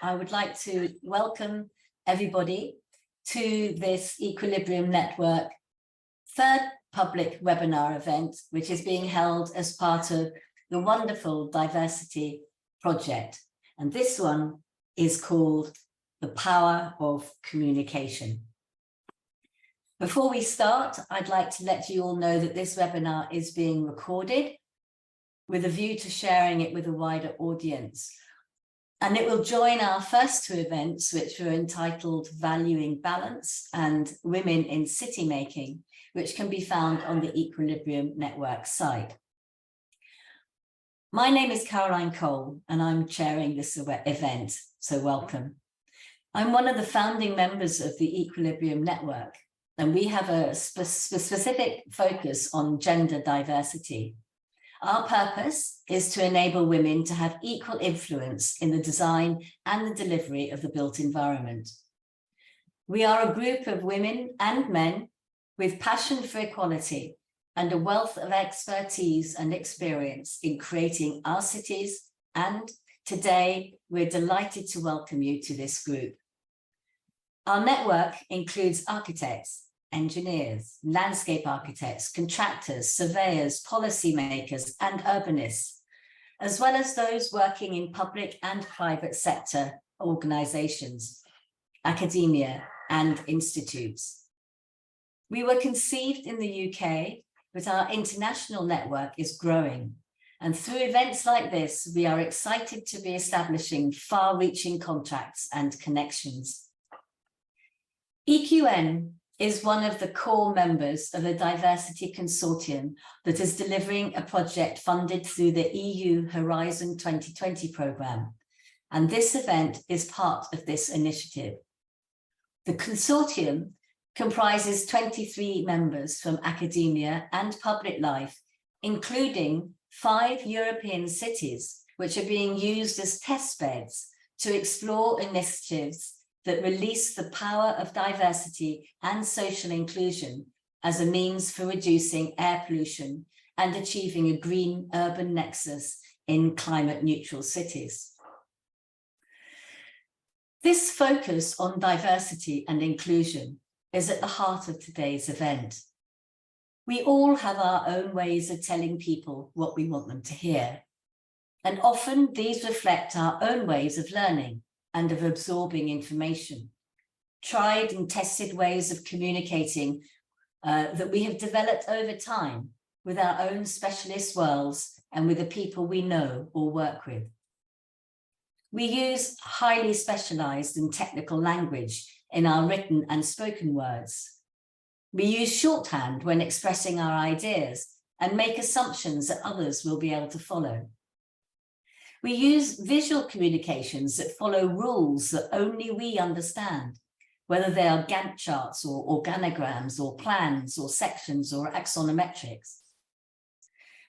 I would like to welcome everybody to this Equilibrium Network third public webinar event, which is being held as part of the wonderful DivAirCity project. And this one is called The Power of Communication. Before we start, I'd like to let you all know that this webinar is being recorded with a view to sharing it with a wider audience. And it will join our first two events, which were entitled Valuing Balance and Women in City Making, which can be found on the Equilibrium Network site. My name is Caroline Cole, and I'm chairing this event, so welcome. I'm one of the founding members of the Equilibrium Network, and we have a specific focus on gender diversity. Our purpose is to enable women to have equal influence in the design and the delivery of the built environment. We are a group of women and men with passion for equality and a wealth of expertise and experience in creating our cities, and today we're delighted to welcome you to this group. Our network includes architects, engineers, landscape architects, contractors, surveyors, policymakers, and urbanists, as well as those working in public and private sector organizations, academia, and institutes. We were conceived in the UK, but our international network is growing. And through events like this, we are excited to be establishing far-reaching contacts and connections. EQN is one of the core members of the DivAirCity Consortium that is delivering a project funded through the EU Horizon 2020 programme. And this event is part of this initiative. The consortium comprises 23 members from academia and public life, including 5 European cities, which are being used as test beds to explore initiatives that release the power of diversity and social inclusion as a means for reducing air pollution and achieving a green urban nexus in climate neutral cities. This focus on diversity and inclusion is at the heart of today's event. We all have our own ways of telling people what we want them to hear, and often these reflect our own ways of learning and of absorbing information, tried and tested ways of communicating that we have developed over time with our own specialist worlds and with the people we know or work with. We use highly specialized and technical language in our written and spoken words. We use shorthand when expressing our ideas and make assumptions that others will be able to follow. We use visual communications that follow rules that only we understand, whether they are Gantt charts or organograms or plans or sections or axonometrics.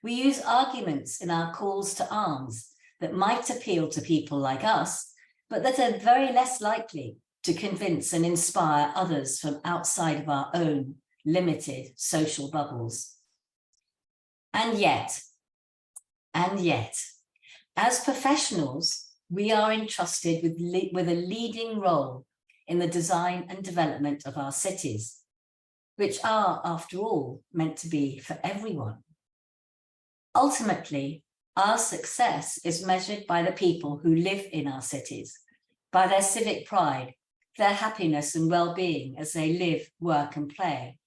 We use arguments in our calls to arms that might appeal to people like us, but that are very less likely to convince and inspire others from outside of our own limited social bubbles. And yet, as professionals, we are entrusted with a leading role in the design and development of our cities, which are, after all, meant to be for everyone. Ultimately, our success is measured by the people who live in our cities, by their civic pride, their happiness and well-being as they live, work and play,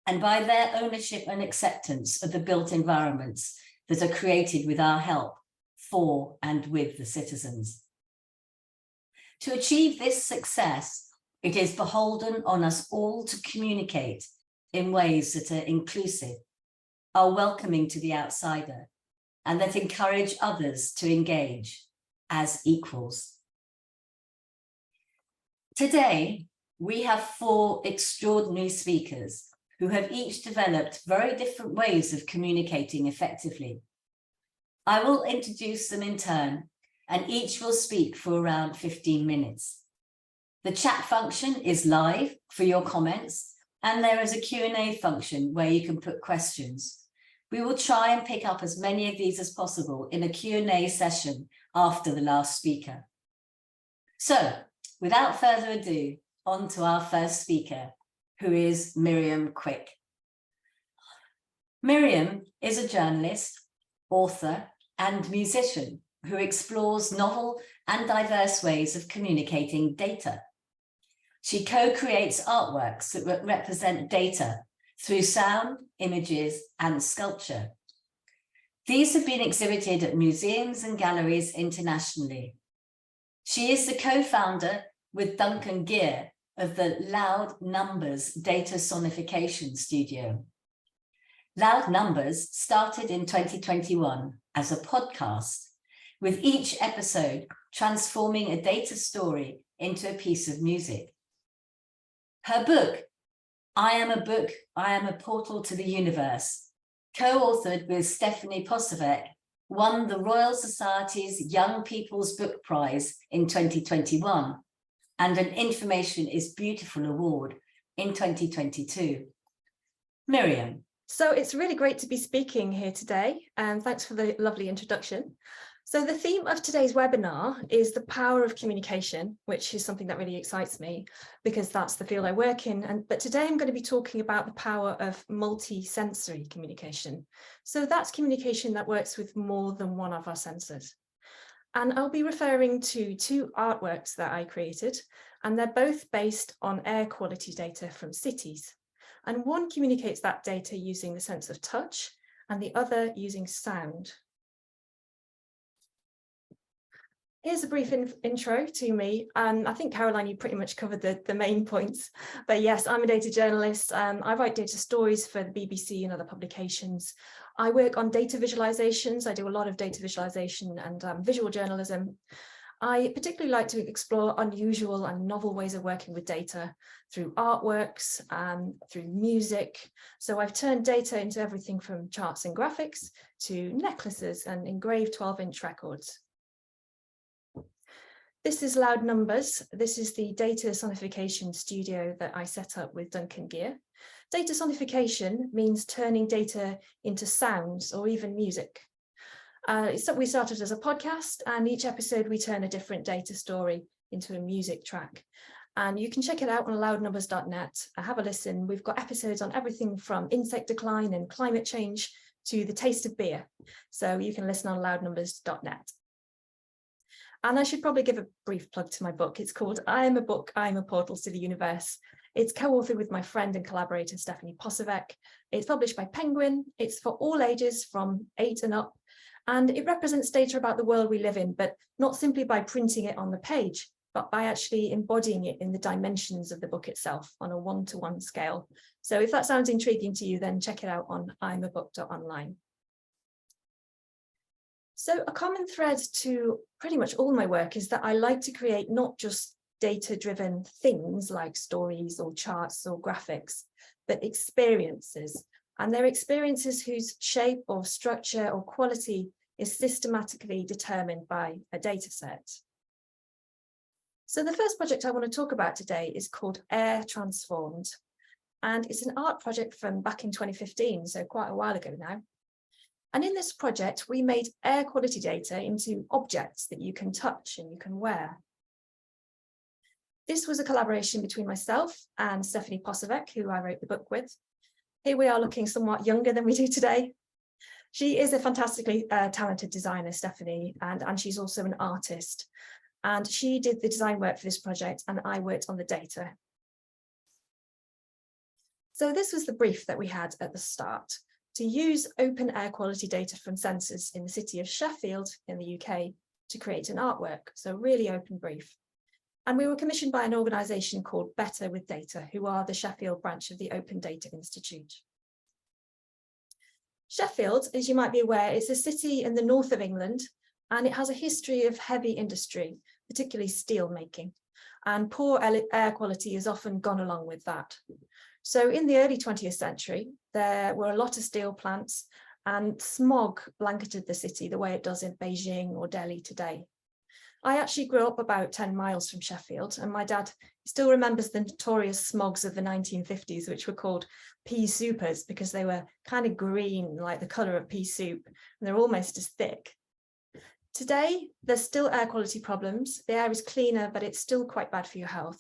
and by their ownership and acceptance of the built environments that are created with our help, for and with the citizens. To achieve this success, it is beholden on us all to communicate in ways that are inclusive, are welcoming to the outsider, and that encourage others to engage as equals. Today, we have 4 extraordinary speakers who have each developed very different ways of communicating effectively. I will introduce them in turn, and each will speak for around 15 minutes. The chat function is live for your comments, and there is a Q&A function where you can put questions. We will try and pick up as many of these as possible in a Q&A session after the last speaker. So, without further ado, on to our first speaker, who is Miriam Quick. Miriam is a journalist, author, and musician who explores novel and diverse ways of communicating data. She co-creates artworks that represent data through sound, images, and sculpture. These have been exhibited at museums and galleries internationally. She is the co-founder with Duncan Gear of the Loud Numbers Data Sonification Studio. Loud Numbers started in 2021 as a podcast, with each episode transforming a data story into a piece of music. Her book, I Am a Book, I Am a Portal to the Universe, co-authored with Stephanie Posavec, won the Royal Society's Young People's Book Prize in 2021 and an Information is Beautiful Award in 2022. Miriam. So it's really great to be speaking here today, and thanks for the lovely introduction. So the theme of today's webinar is the power of communication, which is something that really excites me because that's the field I work in. But today I'm going to be talking about the power of multi-sensory communication. So that's communication that works with more than one of our senses. And I'll be referring to two artworks that I created, and they're both based on air quality data from cities. And one communicates that data using the sense of touch and the other using sound. Here's a brief intro to me. I think, Caroline, you pretty much covered the main points. But yes, I'm a data journalist. I write data stories for the BBC and other publications. I work on data visualizations. I do a lot of data visualization and visual journalism. I particularly like to explore unusual and novel ways of working with data through artworks, through music. So I've turned data into everything from charts and graphics to necklaces and engraved 12-inch records. This is Loud Numbers. This is the data sonification studio that I set up with Duncan Gear. Data sonification means turning data into sounds or even music. We started as a podcast, and each episode we turn a different data story into a music track. And you can check it out on loudnumbers.net. Have a listen. We've got episodes on everything from insect decline and climate change to the taste of beer. So you can listen on loudnumbers.net. And I should probably give a brief plug to my book. It's called I Am a Book, I Am a Portal to the Universe. It's co-authored with my friend and collaborator, Stephanie Posavec. It's published by Penguin. It's for all ages from 8 and up. And it represents data about the world we live in, but not simply by printing it on the page, but by actually embodying it in the dimensions of the book itself on a one-to-one scale. So if that sounds intriguing to you, then check it out on imabook.online. So a common thread to pretty much all my work is that I like to create not just data-driven things like stories or charts or graphics, but experiences. And they're experiences whose shape or structure or quality is systematically determined by a data set. So the first project I want to talk about today is called Air Transformed. And it's an art project from back in 2015, so quite a while ago now. And in this project, we made air quality data into objects that you can touch and you can wear. This was a collaboration between myself and Stephanie Posavec, who I wrote the book with. Here we are looking somewhat younger than we do today. She is a fantastically talented designer, Stephanie, and she's also an artist. And she did the design work for this project, and I worked on the data. So this was the brief that we had at the start: to use open air quality data from sensors in the city of Sheffield in the UK to create an artwork. So really open brief. And we were commissioned by an organisation called Better with Data, who are the Sheffield branch of the Open Data Institute. Sheffield, as you might be aware, is a city in the north of England, and it has a history of heavy industry, particularly steel making. And poor air quality has often gone along with that. So in the early 20th century, there were a lot of steel plants, and smog blanketed the city the way it does in Beijing or Delhi today. I actually grew up about 10 miles from Sheffield, and my dad still remembers the notorious smogs of the 1950s, which were called pea soupers because they were kind of green, like the colour of pea soup, and they're almost as thick. Today, there's still air quality problems. The air is cleaner, but it's still quite bad for your health.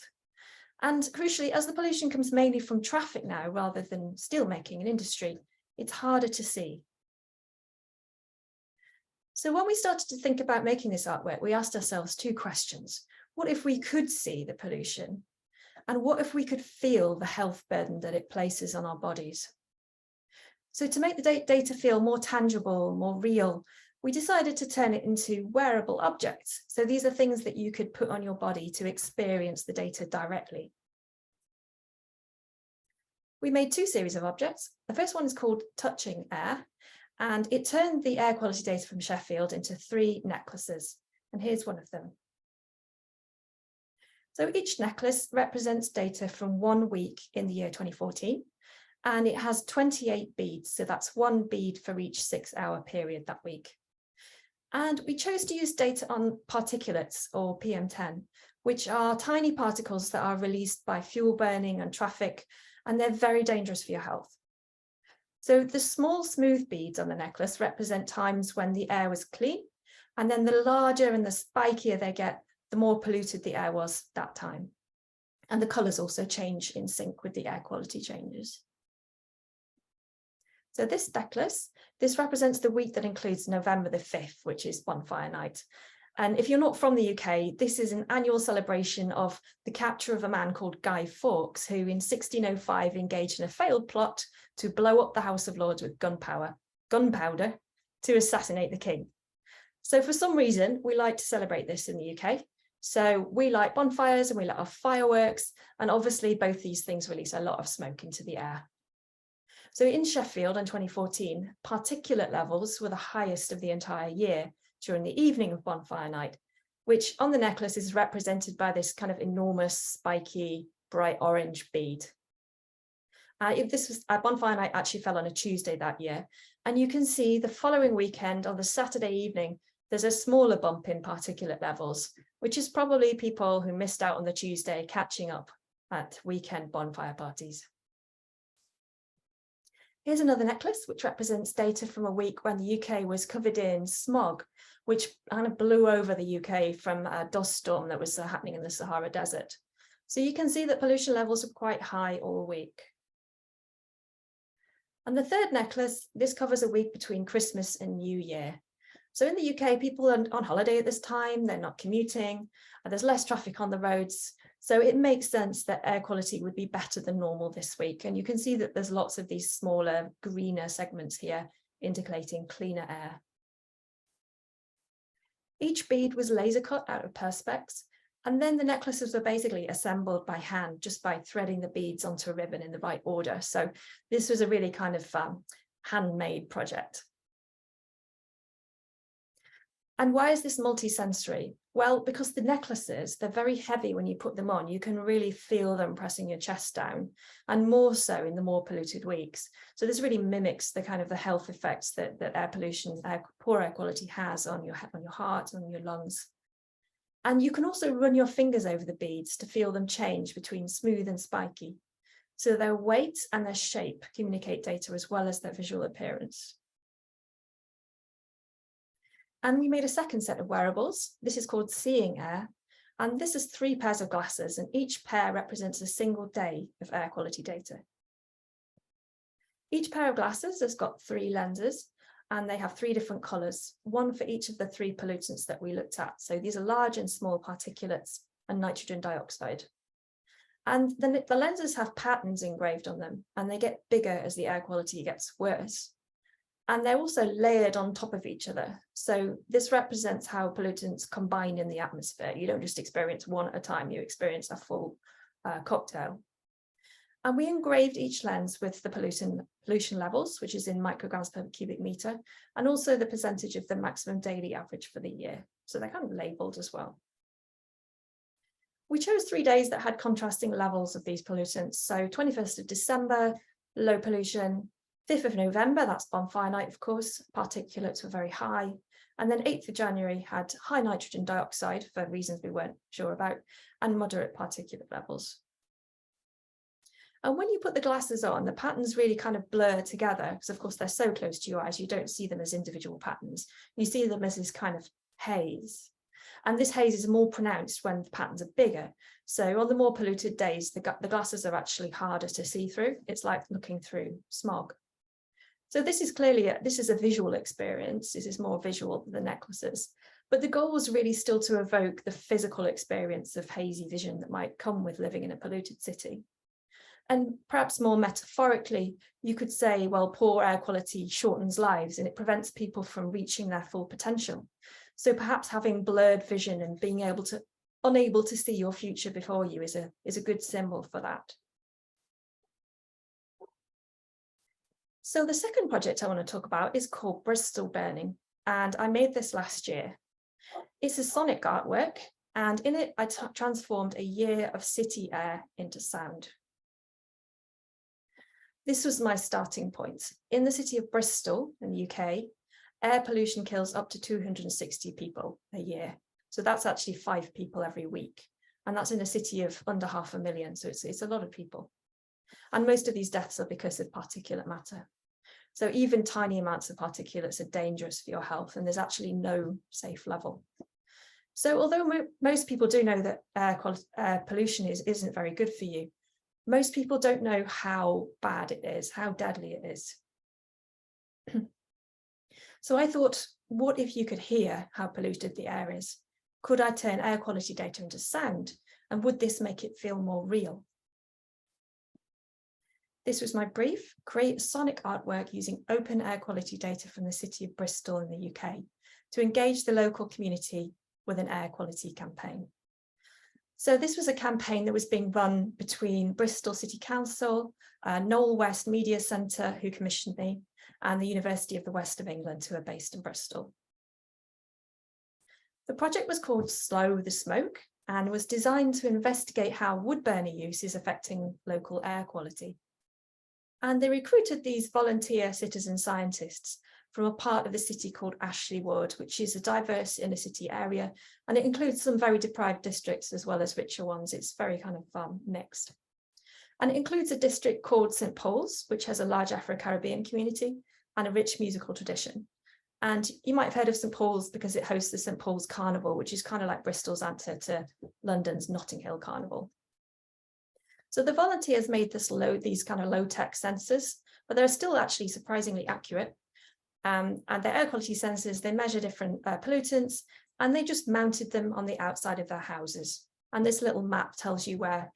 And crucially, as the pollution comes mainly from traffic now, rather than steelmaking and industry, it's harder to see. So when we started to think about making this artwork, we asked ourselves two questions. What if we could see the pollution? And what if we could feel the health burden that it places on our bodies? So to make the data feel more tangible, more real, we decided to turn it into wearable objects. So these are things that you could put on your body to experience the data directly. We made two series of objects. The first one is called Touching Air, and it turned the air quality data from Sheffield into 3 necklaces. And here's one of them. So each necklace represents data from 1 week in the year 2014, and it has 28 beads. So that's 1 bead for each 6-hour period that week. And we chose to use data on particulates, or PM10, which are tiny particles that are released by fuel burning and traffic, and they're very dangerous for your health. So the small smooth beads on the necklace represent times when the air was clean, and then the larger and the spikier they get, the more polluted the air was that time. And the colours also change in sync with the air quality changes. So this necklace, this represents the week that includes November the 5th, which is Bonfire Night. And if you're not from the UK, this is an annual celebration of the capture of a man called Guy Fawkes, who in 1605 engaged in a failed plot to blow up the House of Lords with gunpowder to assassinate the king. So for some reason, we like to celebrate this in the UK. So we light bonfires and we let off fireworks. And obviously both these things release a lot of smoke into the air. So in Sheffield in 2014, particulate levels were the highest of the entire year during the evening of Bonfire Night, which on the necklace is represented by this kind of enormous, spiky, bright orange bead. Bonfire Night actually fell on a Tuesday that year. And you can see the following weekend on the Saturday evening, there's a smaller bump in particulate levels, which is probably people who missed out on the Tuesday catching up at weekend bonfire parties. Here's another necklace, which represents data from a week when the UK was covered in smog, which kind of blew over the UK from a dust storm that was happening in the Sahara Desert. So you can see that pollution levels are quite high all week. And the third necklace, this covers a week between Christmas and New Year. So in the UK, people are on holiday at this time, they're not commuting, and there's less traffic on the roads. So it makes sense that air quality would be better than normal this week. And you can see that there's lots of these smaller, greener segments here indicating cleaner air. Each bead was laser cut out of Perspex, and then the necklaces were basically assembled by hand, just by threading the beads onto a ribbon in the right order. So this was a really kind of handmade project. And why is this multi-sensory? Well, because the necklaces, they're very heavy when you put them on. You can really feel them pressing your chest down, and more so in the more polluted weeks. So this really mimics the kind of the health effects that air pollution, poor air quality has on your heart, on your lungs. And you can also run your fingers over the beads to feel them change between smooth and spiky. So their weight and their shape communicate data as well as their visual appearance. And we made a second set of wearables. This is called Seeing Air. And this is 3 pairs of glasses, and each pair represents a single day of air quality data. Each pair of glasses has got 3 lenses, and they have 3 different colors, one for each of the 3 pollutants that we looked at. So these are large and small particulates and nitrogen dioxide. And then the lenses have patterns engraved on them, and they get bigger as the air quality gets worse. And they're also layered on top of each other. So this represents how pollutants combine in the atmosphere. You don't just experience one at a time, you experience a full cocktail. And we engraved each lens with the pollution levels, which is in micrograms per cubic meter, and also the percentage of the maximum daily average for the year. So they're kind of labeled as well. We chose 3 days that had contrasting levels of these pollutants. So 21st of December, low pollution. 5th of November, that's Bonfire Night, of course, particulates were very high. And then 8th of January had high nitrogen dioxide for reasons we weren't sure about, and moderate particulate levels. And when you put the glasses on, the patterns really kind of blur together, because of course they're so close to your eyes, you don't see them as individual patterns. You see them as this kind of haze. And this haze is more pronounced when the patterns are bigger. So on the more polluted days, the glasses are actually harder to see through. It's like looking through smog. So this is clearly, this is a visual experience. This is more visual than the necklaces. But the goal was really still to evoke the physical experience of hazy vision that might come with living in a polluted city. And perhaps more metaphorically, you could say, well, poor air quality shortens lives and it prevents people from reaching their full potential. So perhaps having blurred vision and being unable to see your future before you is a good symbol for that. So the second project I want to talk about is called Bristol Burning, and I made this last year. It's a sonic artwork, and in it I transformed a year of city air into sound. This was my starting point. In the city of Bristol in the UK, air pollution kills up to 260 people a year. So that's actually 5 people every week. And that's in a city of under 500,000. So it's a lot of people. And most of these deaths are because of particulate matter. So even tiny amounts of particulates are dangerous for your health, and there's actually no safe level. So although most people do know that air pollution isn't very good for you, most people don't know how bad it is, how deadly it is. So I thought, what if you could hear how polluted the air is? Could I turn air quality data into sound? And would this make it feel more real? This was my brief: create a sonic artwork using open air quality data from the city of Bristol in the UK to engage the local community with an air quality campaign. So this was a campaign that was being run between Bristol City Council, Knowle West Media Centre, who commissioned me, and the University of the West of England, who are based in Bristol. The project was called Slow the Smoke and was designed to investigate how wood burner use is affecting local air quality. And they recruited these volunteer citizen scientists from a part of the city called Ashley Wood, which is a diverse inner city area, and it includes some very deprived districts as well as richer ones. It's very kind of mixed. And it includes a district called St. Paul's, which has a large Afro-Caribbean community and a rich musical tradition. And you might have heard of St. Paul's because it hosts the St. Paul's Carnival, which is kind of like Bristol's answer to London's Notting Hill Carnival. So the volunteers made these kind of low-tech sensors, but they're still actually surprisingly accurate. And their air quality sensors, they measure different pollutants, and they just mounted them on the outside of their houses. And this little map shows you where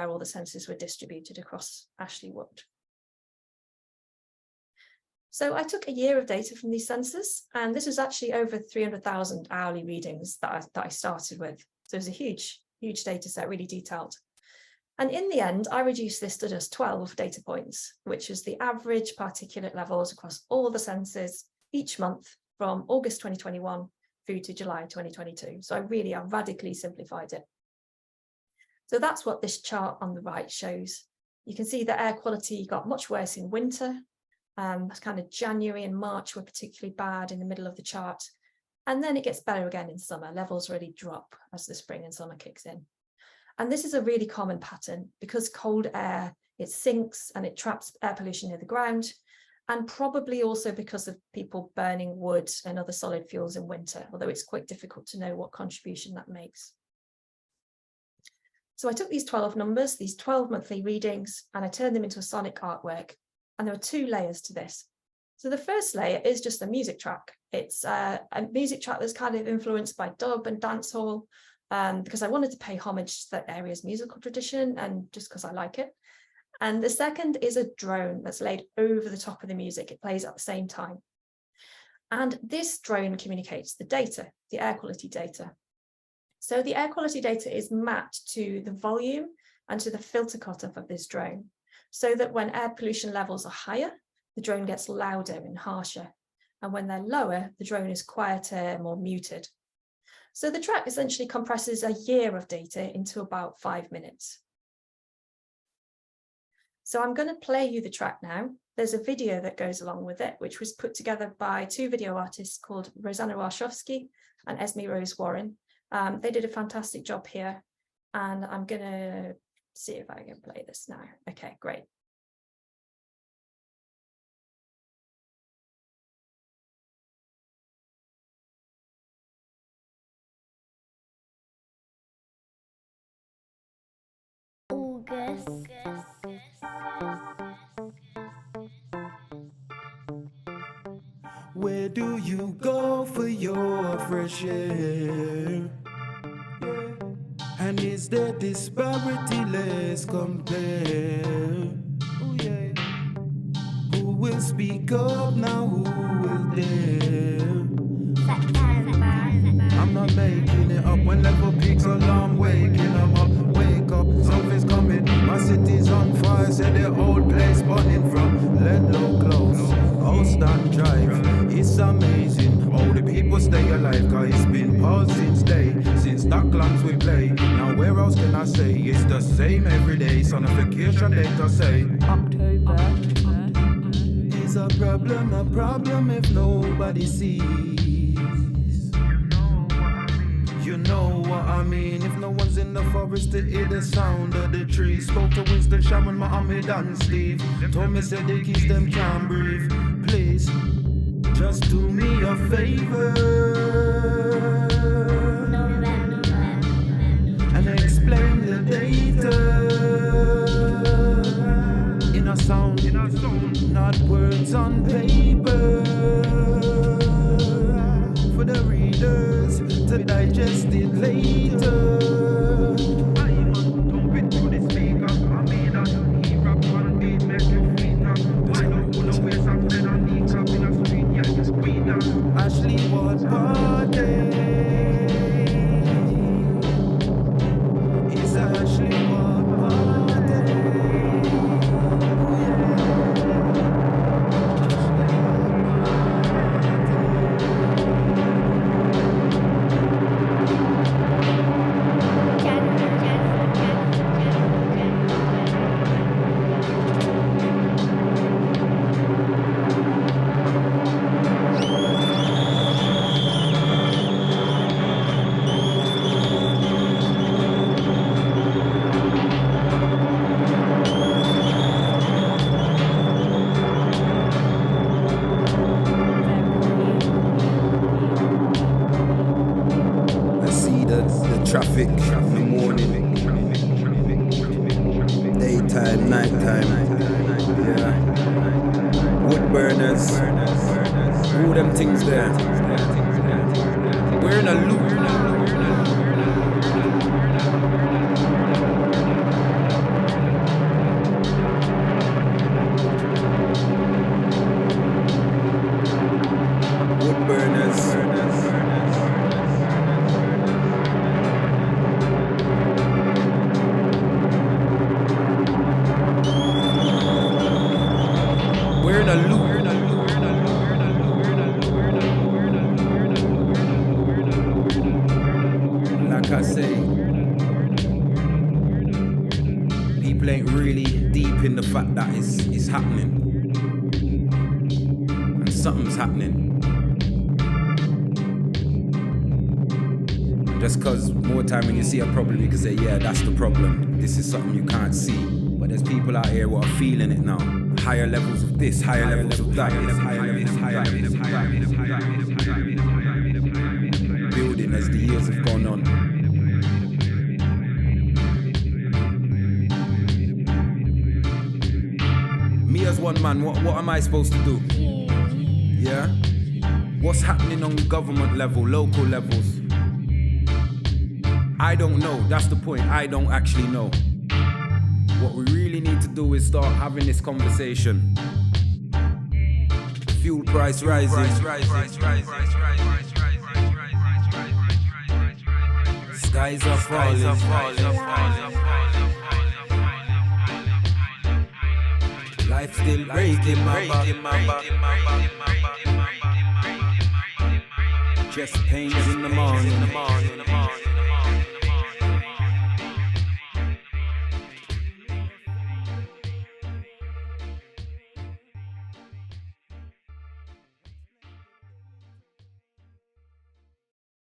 all the sensors were distributed across Ashley Wood. So I took a year of data from these sensors, and this was actually over 300,000 hourly readings that I started with. So it was a huge data set, really detailed. And in the end, I reduced this to just 12 data points, which is the average particulate levels across all the sensors each month from August 2021 through to July 2022. So I radically simplified it. So that's what this chart on the right shows. You can see the air quality got much worse in winter. Kind of January and March were particularly bad in the middle of the chart. And then it gets better again in summer. Levels really drop as the spring and summer kicks in. And this is a really common pattern because cold air, it sinks and it traps air pollution near the ground, and probably also because of people burning wood and other solid fuels in winter, although it's quite difficult to know what contribution that makes. So I took these 12 numbers, these 12 monthly readings, and I turned them into a sonic artwork. And there are 2 layers to this. So the first layer is just a music track. It's a music track that's kind of influenced by dub and dancehall, because I wanted to pay homage to that area's musical tradition and just because I like it. And the second is a drone that's laid over the top of the music. It plays at the same time. And this drone communicates the data, the air quality data. So the air quality data is mapped to the volume and to the filter cutoff of this drone, so that when air pollution levels are higher, the drone gets louder and harsher. And when they're lower, the drone is quieter and more muted. So the track essentially compresses a year of data into about 5 minutes. So I'm going to play you the track now. There's a video that goes along with it, which was put together by 2 video artists called Rosanna Warshawski and Esme Rose Warren. They did a fantastic job here, and I'm going to see if I can play this now. Okay, great. August. Where do you go for your fresh air? And is the disparity less compared? Oh yeah. Who will speak up now? Who will dare? I'm not making it up when level peaks alarm waking them up. Wake up, something's coming. My city's on fire. Say the old place burning from let low close. Potsdam Drive. It's amazing how the people stay alive. Cause it's been paused since day. Since Docklands we play. Now where else can I say? It's the same every day. Sonification data say October. is a problem if nobody sees. You know what I mean. If no one's in the forest to hear the sound of the trees. Spoke to Winston, Sharon, Mohammed and Steve. Told me said the keys them can't breathe. Please, just do me a favor and explain the data in a sound, not words on paper, for the readers to digest it later. Ashley, what party? Is Ashley what party? Traffic in the morning, daytime, nighttime, yeah. Wood burners, all them things there. We're in a loop. Wood burners. Like I say, people ain't really deep in the fact that it's happening. And something's happening. Just cause more time when you see a problem, you can say, yeah, that's the problem. This is something you can't see. But there's people out here who are feeling it now. Higher levels of this, higher levels of that. Building as the years have gone on. Me as one man, what am I supposed to do? Yeah? What's happening on government level, local levels? I don't know, that's the point, I don't actually know. What we really need to do is start having this conversation. Fuel price rising. Skies are falling. Life still breaking my back. Chest pains in the morning.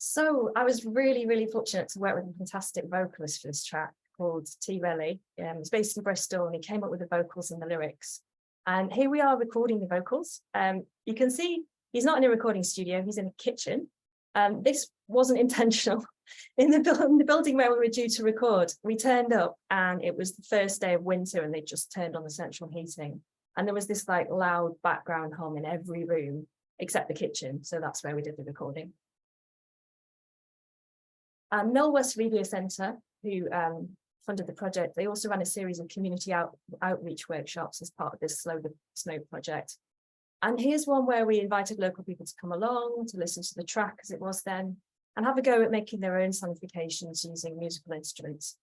So I was really fortunate to work with a fantastic vocalist for this track called T. Relly. He's based in Bristol and he came up with the vocals and the lyrics. And here we are recording the vocals. You can see he's not in a recording studio, he's in a kitchen. This wasn't intentional. In the building where we were due to record, we turned up and it was the first day of winter and they just turned on the central heating. And there was this like loud background hum in every room except the kitchen. So that's where we did the recording. Mill West Media Centre, who funded the project, they also ran a series of community outreach workshops as part of this Slow the Snow project. And here's one where we invited local people to come along, to listen to the track as it was then, and have a go at making their own sonifications using musical instruments.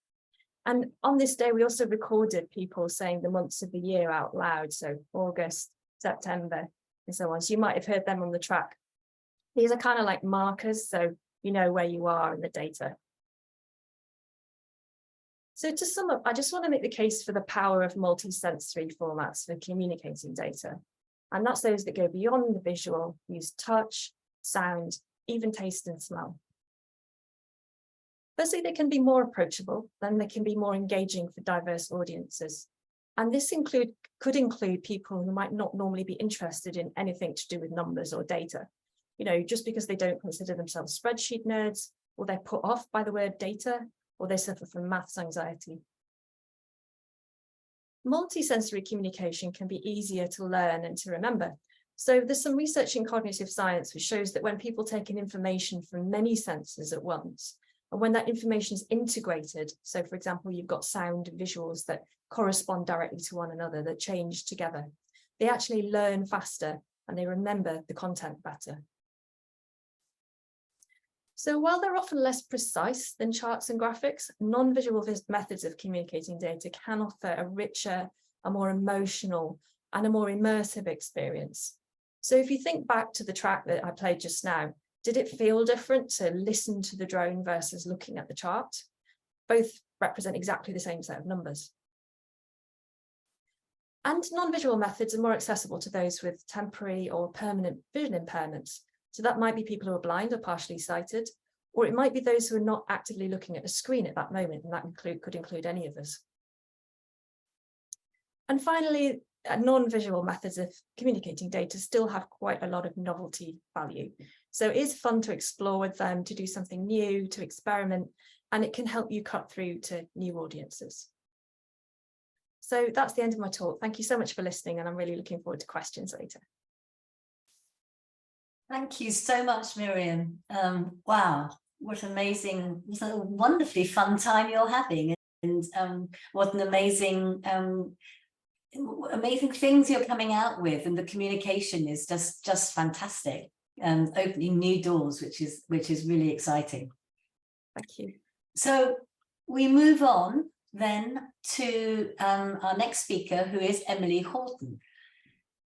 And on this day, we also recorded people saying the months of the year out loud, so August, September, and so on. So you might have heard them on the track. These are kind of like markers, so you know where you are in the data. So to sum up, I just want to make the case for the power of multi-sensory formats for communicating data. And that's those that go beyond the visual, use touch, sound, even taste and smell. Firstly, they can be more approachable, then they can be more engaging for diverse audiences. And this could include people who might not normally be interested in anything to do with numbers or data. You know, just because they don't consider themselves spreadsheet nerds, or they're put off by the word data, or they suffer from maths anxiety. Multisensory communication can be easier to learn and to remember. So there's some research in cognitive science which shows that when people take in information from many senses at once, and when that information is integrated, so for example, you've got sound and visuals that correspond directly to one another, that change together, they actually learn faster and they remember the content better. So while they're often less precise than charts and graphics, non-visual methods of communicating data can offer a richer, a more emotional, and a more immersive experience. So if you think back to the track that I played just now, did it feel different to listen to the drone versus looking at the chart? Both represent exactly the same set of numbers. And non-visual methods are more accessible to those with temporary or permanent vision impairments. So that might be people who are blind or partially sighted, or it might be those who are not actively looking at a screen at that moment, and that could include any of us. And finally, non-visual methods of communicating data still have quite a lot of novelty value. So it is fun to explore with them, to do something new, to experiment, and it can help you cut through to new audiences. So that's the end of my talk. Thank you so much for listening, and I'm really looking forward to questions later. Thank you so much, Miriam. Wow, what amazing, what a wonderfully fun time you're having, and what an amazing things you're coming out with, and the communication is just fantastic, and opening new doors, which is really exciting. Thank you. So we move on then to our next speaker, who is Emily Horton.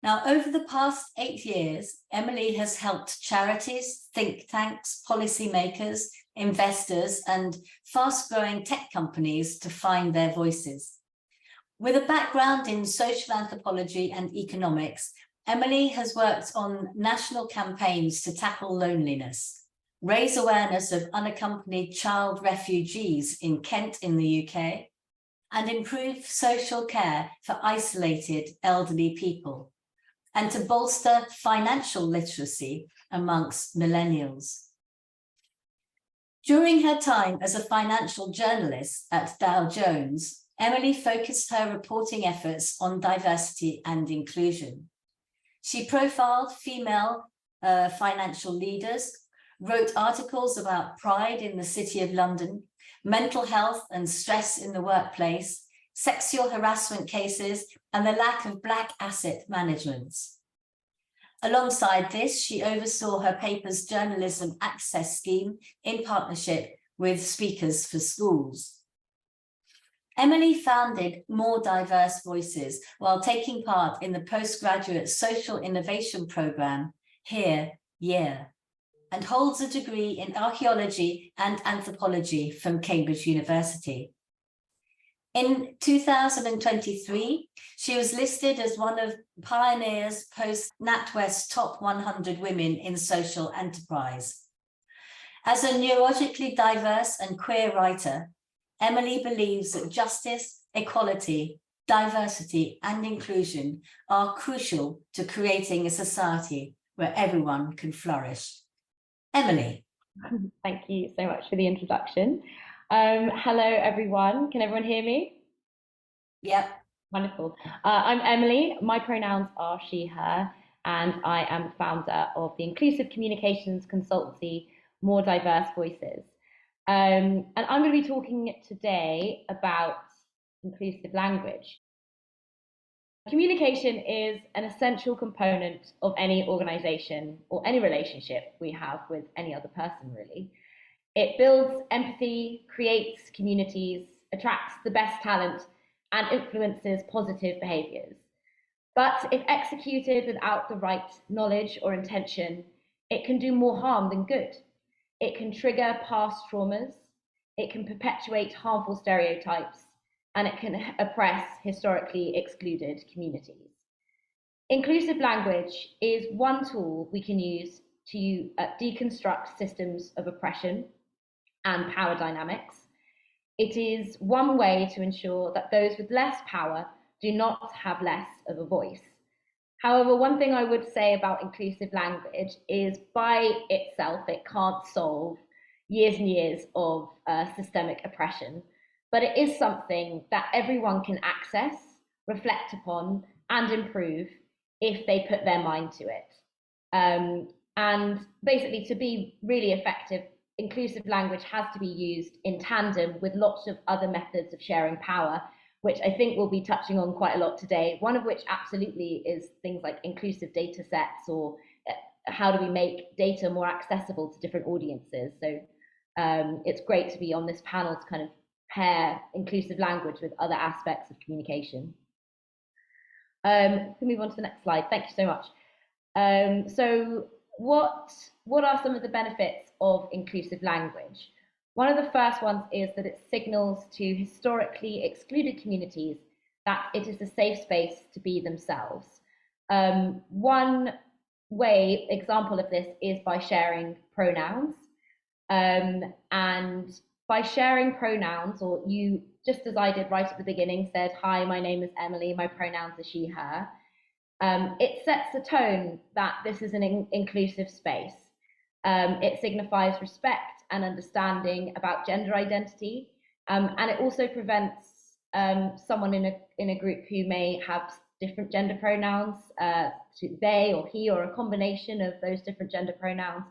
Now, over the past 8 years, Emily has helped charities, think tanks, policymakers, investors, and fast-growing tech companies to find their voices. With a background in social anthropology and economics, Emily has worked on national campaigns to tackle loneliness, raise awareness of unaccompanied child refugees in Kent in the UK, and improve social care for isolated elderly people, and to bolster financial literacy amongst millennials. During her time as a financial journalist at Dow Jones, Emily focused her reporting efforts on diversity and inclusion. She profiled female financial leaders, wrote articles about pride in the City of London, mental health and stress in the workplace, sexual harassment cases, and the lack of Black asset management. Alongside this, she oversaw her paper's journalism access scheme in partnership with Speakers for Schools. Emily founded More Diverse Voices while taking part in the postgraduate social innovation program Here, Year, and holds a degree in archaeology and anthropology from Cambridge University. In 2023, she was listed as one of Pioneer's post-NatWest top 100 women in social enterprise. As a neurologically diverse and queer writer, Emily believes that justice, equality, diversity, and inclusion are crucial to creating a society where everyone can flourish. Emily. Thank you so much for the introduction. Hello, everyone. Can everyone hear me? Yep. Wonderful. I'm Emily. My pronouns are she, her, and I am the founder of the inclusive communications consultancy, More Diverse Voices. And I'm going to be talking today about inclusive language. Communication is an essential component of any organization or any relationship we have with any other person, really. It builds empathy, creates communities, attracts the best talent, and influences positive behaviors. But if executed without the right knowledge or intention, it can do more harm than good. It can trigger past traumas, it can perpetuate harmful stereotypes, and it can oppress historically excluded communities. Inclusive language is one tool we can use to deconstruct systems of oppression and power dynamics. It is one way to ensure that those with less power do not have less of a voice. However, one thing I would say about inclusive language is by itself, it can't solve years and years of systemic oppression, but it is something that everyone can access, reflect upon, and improve if they put their mind to it. And basically, to be really effective, inclusive language has to be used in tandem with lots of other methods of sharing power, which I think we'll be touching on quite a lot today, one of which absolutely is things like inclusive data sets, or how do we make data more accessible to different audiences. So it's great to be on this panel to kind of pair inclusive language with other aspects of communication. Can we move on to the next slide? Thank you so much. So what are some of the benefits of inclusive language? One of the first ones is that it signals to historically excluded communities that it is a safe space to be themselves. One example of this is by sharing pronouns. And by sharing pronouns, or you, just as I did right at the beginning, said, hi, my name is Emily, my pronouns are she, her. It sets the tone that this is an inclusive space. It signifies respect and understanding about gender identity, and it also prevents someone in a group who may have different gender pronouns, to they or he, or a combination of those different gender pronouns,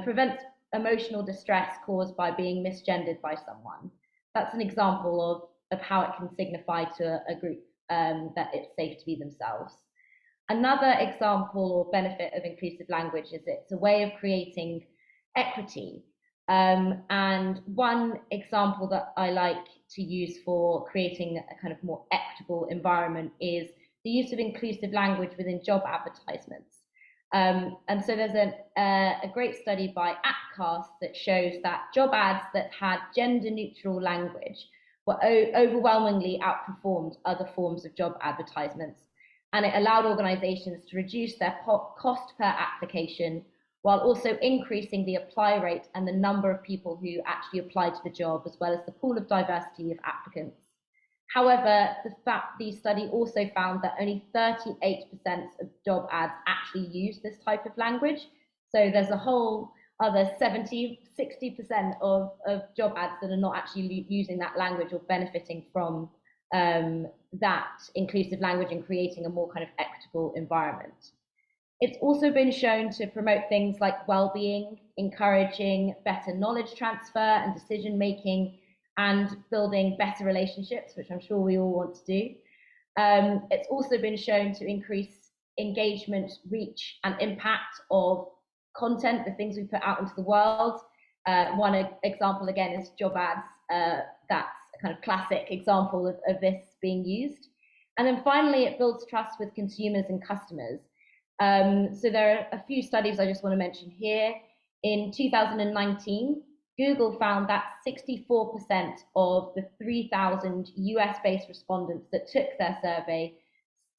prevents emotional distress caused by being misgendered by someone. That's an example of how it can signify to a group that it's safe to be themselves. Another example or benefit of inclusive language is it's a way of creating equity. And one example that I like to use for creating a kind of more equitable environment is the use of inclusive language within job advertisements. And so there's a great study by Apcast that shows that job ads that had gender neutral language were overwhelmingly outperformed other forms of job advertisements. And it allowed organizations to reduce their cost per application while also increasing the apply rate and the number of people who actually applied to the job, as well as the pool of diversity of applicants. However, the study also found that only 38% of job ads actually use this type of language. So there's a whole other 60% of job ads that are not actually using that language or benefiting from that inclusive language and creating a more kind of equitable environment. It's also been shown to promote things like well-being, encouraging better knowledge transfer and decision-making, and building better relationships, which I'm sure we all want to do. It's also been shown to increase engagement, reach, and impact of content, the things we put out into the world. One example, again, is job ads. That's a kind of classic example of this being used. And then finally, it builds trust with consumers and customers. So there are a few studies I just want to mention here. In 2019, Google found that 64% of the 3,000 US-based respondents that took their survey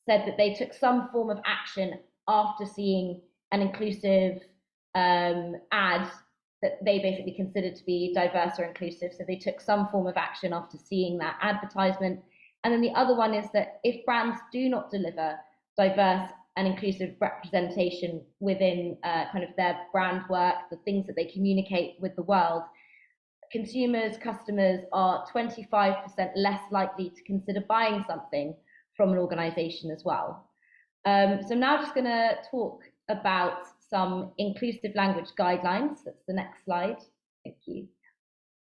said that they took some form of action after seeing an inclusive ad that they basically considered to be diverse or inclusive. So they took some form of action after seeing that advertisement. And then the other one is that if brands do not deliver diverse and inclusive representation within kind of their brand work, the things that they communicate with the world, consumers, customers are 25% less likely to consider buying something from an organization as well. So now I'm just going to talk about some inclusive language guidelines. That's the next slide. Thank you.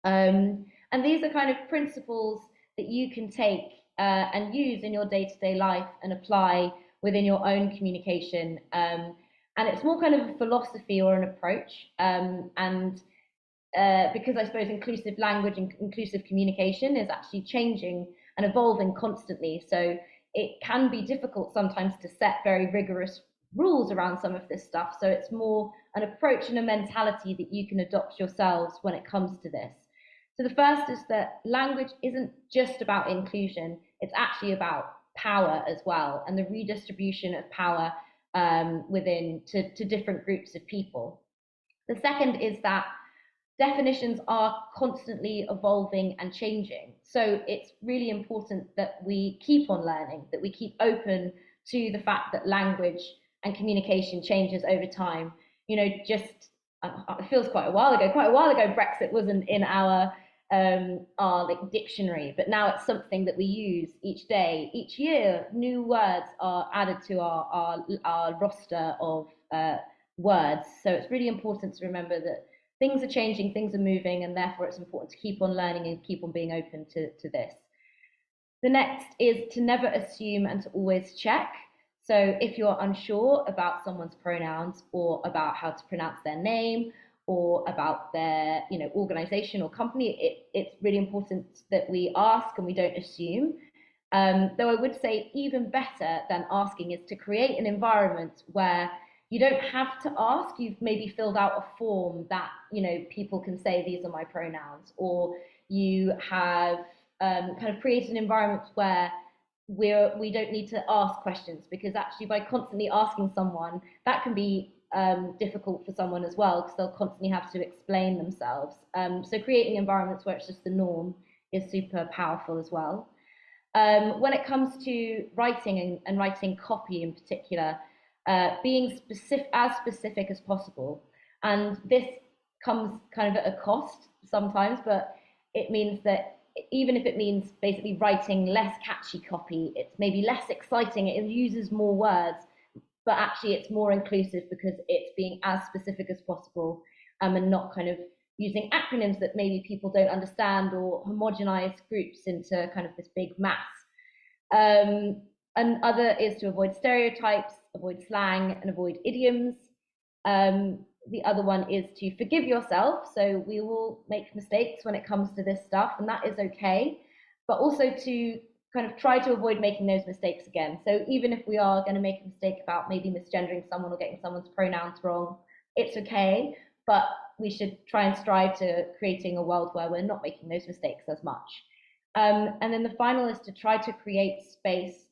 And these are kind of principles that you can take and use in your day-to-day life and apply within your own communication. And it's more kind of a philosophy or an approach. Because I suppose inclusive language and inclusive communication is actually changing and evolving constantly. So it can be difficult sometimes to set very rigorous rules around some of this stuff. So it's more an approach and a mentality that you can adopt yourselves when it comes to this. So the first is that language isn't just about inclusion, it's actually about power as well, and the redistribution of power within to different groups of people. The second is that definitions are constantly evolving and changing. So it's really important that we keep on learning, that we keep open to the fact that language and communication changes over time. You know, just it feels quite a while ago Brexit wasn't in our like dictionary, but now it's something that we use each day. Each year, new words are added to our roster of words. So it's really important to remember that things are changing, things are moving, and therefore it's important to keep on learning and keep on being open to this. The next is to never assume and to always check. So if you're unsure about someone's pronouns or about how to pronounce their name or about their organization or company, it's really important that we ask and we don't assume. Though I would say even better than asking is to create an environment where you don't have to ask. You've maybe filled out a form that people can say these are my pronouns, or you have kind of created an environment where we don't need to ask questions, because actually by constantly asking someone, that can be difficult for someone as well, because they'll constantly have to explain themselves. So creating environments where it's just the norm is super powerful as well. When it comes to writing and writing copy in particular, being as specific as possible. And this comes kind of at a cost sometimes, but it means that even if it means basically writing less catchy copy, it's maybe less exciting, it uses more words, but actually it's more inclusive because it's being as specific as possible, and not kind of using acronyms that maybe people don't understand or homogenize groups into kind of this big mass. Another is to avoid stereotypes, avoid slang, and avoid idioms. The other one is to forgive yourself. So we will make mistakes when it comes to this stuff, and that is okay. But also to kind of try to avoid making those mistakes again. So even if we are going to make a mistake about maybe misgendering someone or getting someone's pronouns wrong, it's okay. But we should try and strive to creating a world where we're not making those mistakes as much. And then the final is to try to create space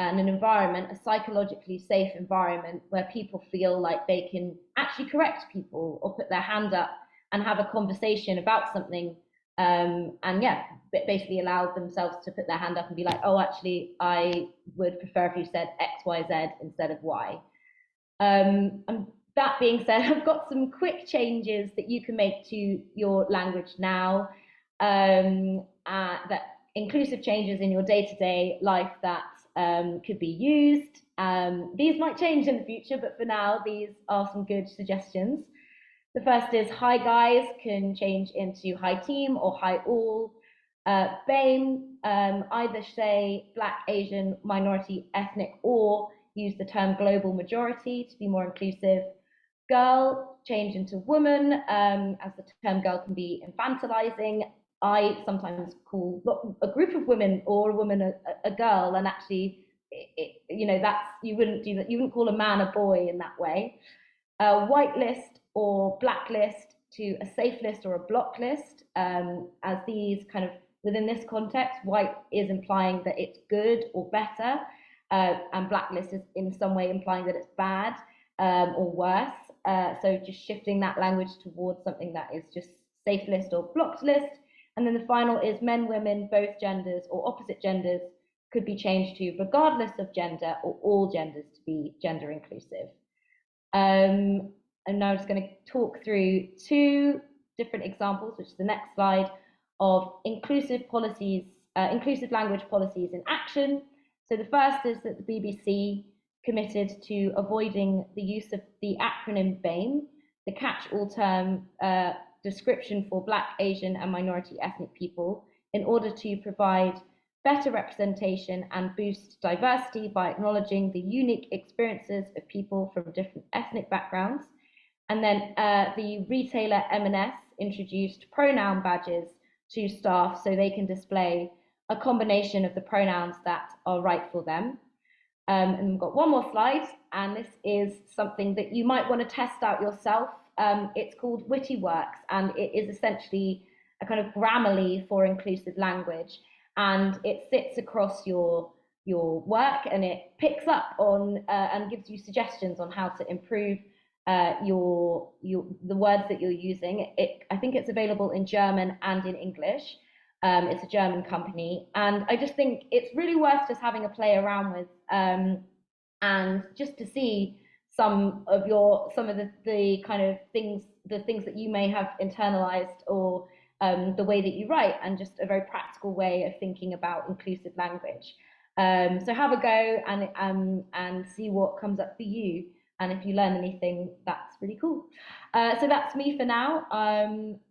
and an environment, a psychologically safe environment where people feel like they can actually correct people or put their hand up and have a conversation about something, and basically allow themselves to put their hand up and be like, oh, actually, I would prefer if you said X, Y, Z instead of Y. And that being said, I've got some quick changes that you can make to your language now, that inclusive changes in your day-to-day life that could be used. These might change in the future, but for now, these are some good suggestions. The first is hi guys can change into hi team or hi all. BAME, either say Black, Asian, minority, ethnic, or use the term global majority to be more inclusive. Girl, change into woman, as the term girl can be infantilizing. I sometimes call a group of women or a woman a girl, and actually, that's you wouldn't do that. You wouldn't call a man a boy in that way. Whitelist or blacklist to a safe list or a block list, as these kind of within this context, white is implying that it's good or better, and blacklist is in some way implying that it's bad or worse. So just shifting that language towards something that is just safe list or blocked list. And then the final is men, women, both genders or opposite genders could be changed to regardless of gender or all genders to be gender inclusive. And now I'm just going to talk through 2 different examples, which is the next slide, of inclusive policies, inclusive language policies in action. So the first is that the BBC committed to avoiding the use of the acronym BAME, the catch-all term description for Black, Asian and minority ethnic people, in order to provide better representation and boost diversity by acknowledging the unique experiences of people from different ethnic backgrounds. And then the retailer M&S introduced pronoun badges to staff so they can display a combination of the pronouns that are right for them. And we've got one more slide, and this is something that you might want to test out yourself. It's called WittyWorks, and it is essentially a kind of Grammarly for inclusive language. And it sits across your work, and it picks up on and gives you suggestions on how to improve the words that you're using. I think it's available in German and in English. It's a German company, and I just think it's really worth just having a play around with, and just to see some of the kind of things that you may have internalized, or the way that you write, and just a very practical way of thinking about inclusive language. So have a go and see what comes up for you. And if you learn anything, that's really cool. So that's me for now.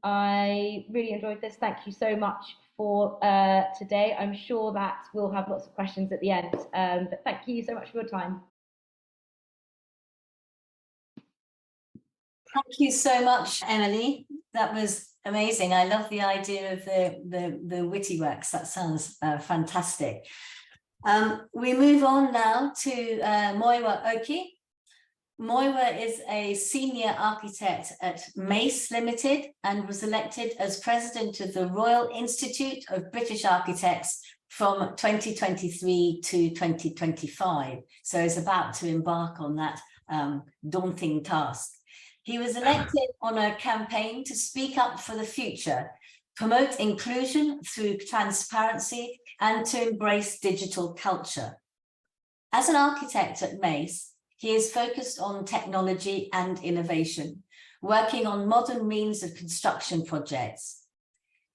I really enjoyed this. Thank you so much for today. I'm sure that we'll have lots of questions at the end. But thank you so much for your time. Thank you so much, Emily. That was amazing. I love the idea of the WittyWorks. That sounds fantastic. We move on now to Moiwa Oki. Moiwa is a senior architect at Mace Limited and was elected as president of the Royal Institute of British Architects from 2023 to 2025. So is about to embark on that daunting task. He was elected on a campaign to speak up for the future, promote inclusion through transparency, and to embrace digital culture. As an architect at Mace, he is focused on technology and innovation, working on modern means of construction projects.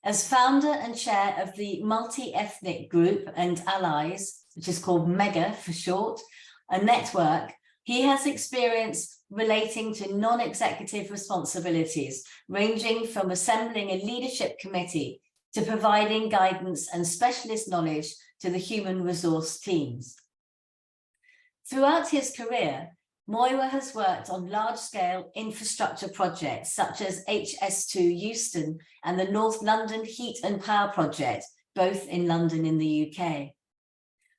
As founder and chair of the multi-ethnic group and allies, which is called MEGA for short, a network, he has experience relating to non-executive responsibilities, ranging from assembling a leadership committee to providing guidance and specialist knowledge to the human resource teams. Throughout his career, Moiwa has worked on large-scale infrastructure projects such as HS2 Euston and the North London Heat and Power Project, both in London in the UK.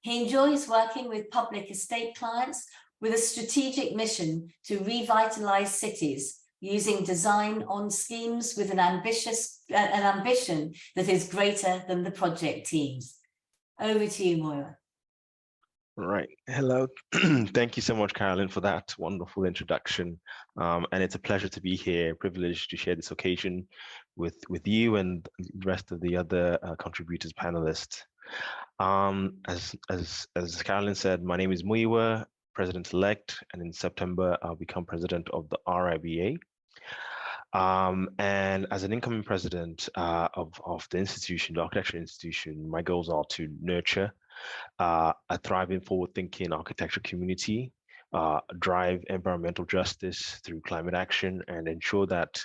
He enjoys working with public estate clients with a strategic mission to revitalise cities using design on schemes with an ambition that is greater than the project teams. Over to you, Moiwa. Right. Hello. Thank you so much, Carolyn, for that wonderful introduction. And it's a pleasure to be here, privileged to share this occasion with you and the rest of the other contributors, panelists. As Carolyn said, my name is Moiwa, president-elect, and in September, I'll become president of the RIBA. And as an incoming president of the institution, the architecture institution, my goals are to nurture a thriving, forward-thinking architecture community, drive environmental justice through climate action, and ensure that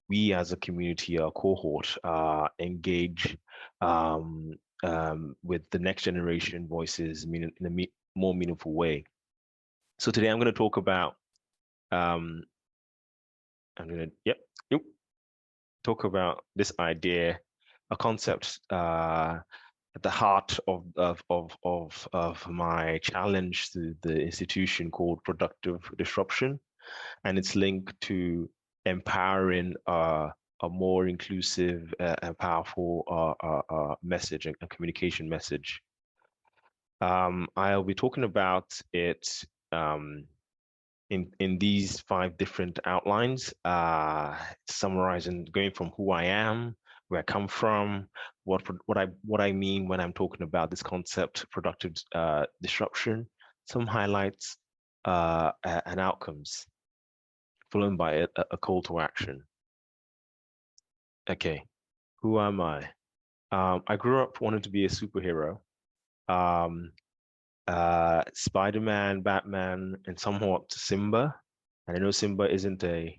we as a community, our cohort, engage with the next generation voices in a more meaningful way. So today I'm going to talk about, talk about this idea, a concept at the heart of my challenge to the institution called productive disruption, and it's linked to empowering a more inclusive and powerful message and communication message. I'll be talking about it in these 5 different outlines, summarizing, going from who I am, where I come from, what I mean when I'm talking about this concept, productive disruption, some highlights and outcomes, followed by a call to action. Okay, who am I? I grew up wanting to be a superhero. Spider-Man, Batman, and somewhat Simba. And I know Simba isn't a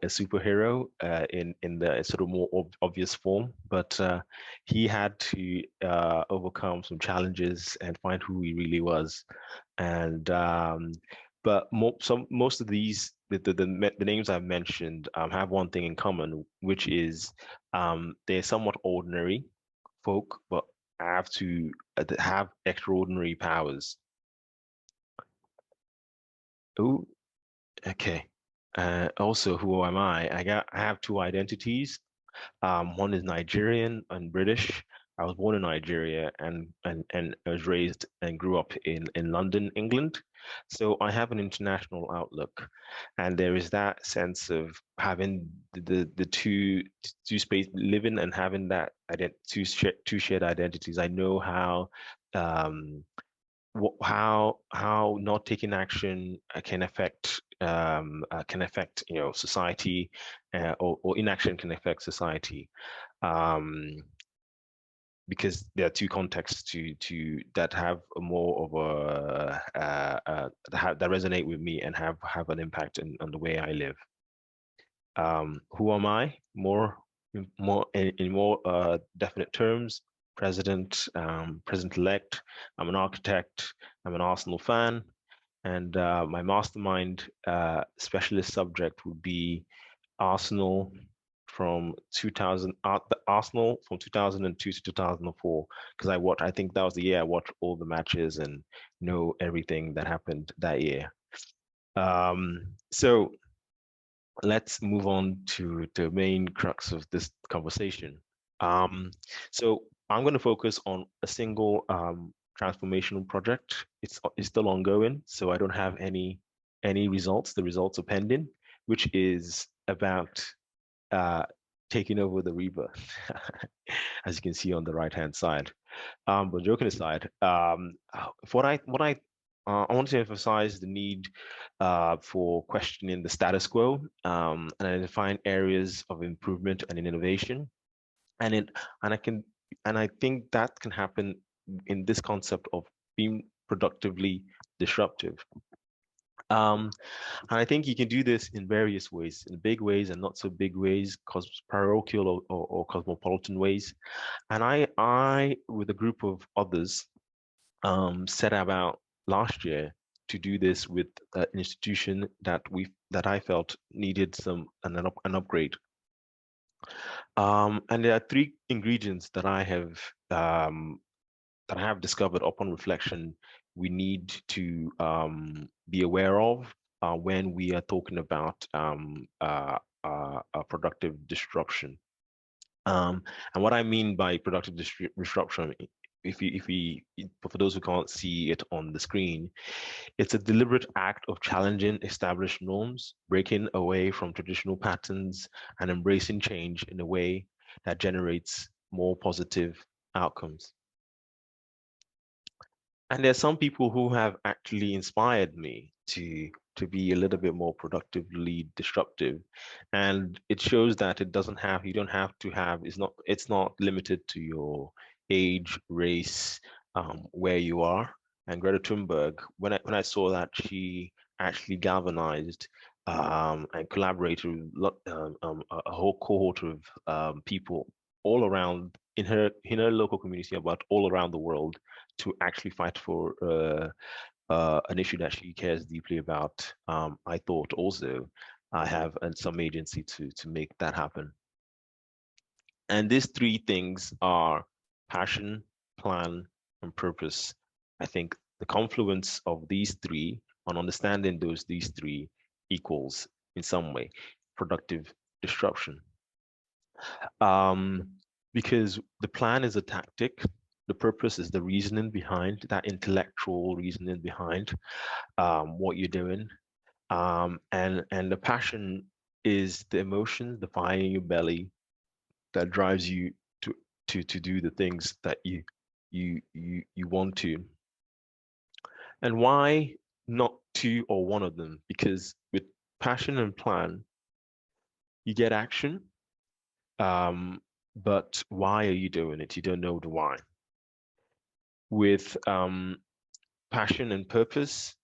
superhero in the sort of more obvious form, but he had to overcome some challenges and find who he really was. And but most of these the names I've mentioned have one thing in common, which is they're somewhat ordinary folk, but have to have extraordinary powers. Oh, okay. Also, who am I? I have two identities. One is Nigerian and British. I was born in Nigeria and I was raised and grew up in London, England. So I have an international outlook, and there is that sense of having the two space living and having that two shared identities. I know how how not taking action can affect society, or inaction can affect society, because there are two contexts that have more of a that resonate with me and have an impact on the way I live. Who am I? In more definite terms, president-elect. I'm an architect. I'm an Arsenal fan, and my mastermind specialist subject would be Arsenal from 2000. Arsenal from 2002 to 2004, because I think that was the year I watched all the matches and know everything that happened that year. So let's move on to the main crux of this conversation. So I'm going to focus on a single transformational project. It's still ongoing, so I don't have any results. The results are pending, which is about taking over the rebirth, as you can see on the right-hand side. But joking aside, what I want to emphasize the need for questioning the status quo, and identifying areas of improvement and innovation, and I think that can happen in this concept of being productively disruptive. And I think you can do this in various ways, in big ways and not so big ways, parochial or cosmopolitan ways. And I, with a group of others, set about last year to do this with an institution that I felt needed an upgrade. And there are three ingredients that I have discovered upon reflection we need to be aware of when we are talking about productive disruption. And what I mean by productive disruption, for those who can't see it on the screen, it's a deliberate act of challenging established norms, breaking away from traditional patterns, and embracing change in a way that generates more positive outcomes. And there's some people who have actually inspired me to be a little bit more productively disruptive, and it shows that you don't have to have, it's not limited to your age, race, where you are. And Greta Thunberg, when I saw that she actually galvanized and collaborated with a whole cohort of people all around in her local community, but all around the world, to actually fight for an issue that she cares deeply about. I thought also I have some agency to make that happen. And these three things are passion, plan, and purpose. I think the confluence of these three, on understanding these three, equals in some way productive disruption. Because the plan is a tactic, the purpose is the reasoning behind, that intellectual reasoning behind what you're doing, and the passion is the emotion, the fire in your belly that drives you to do the things that you want to. And why not two or one of them? Because with passion and plan, you get action, but why are you doing it? You don't know the why. With passion and purpose,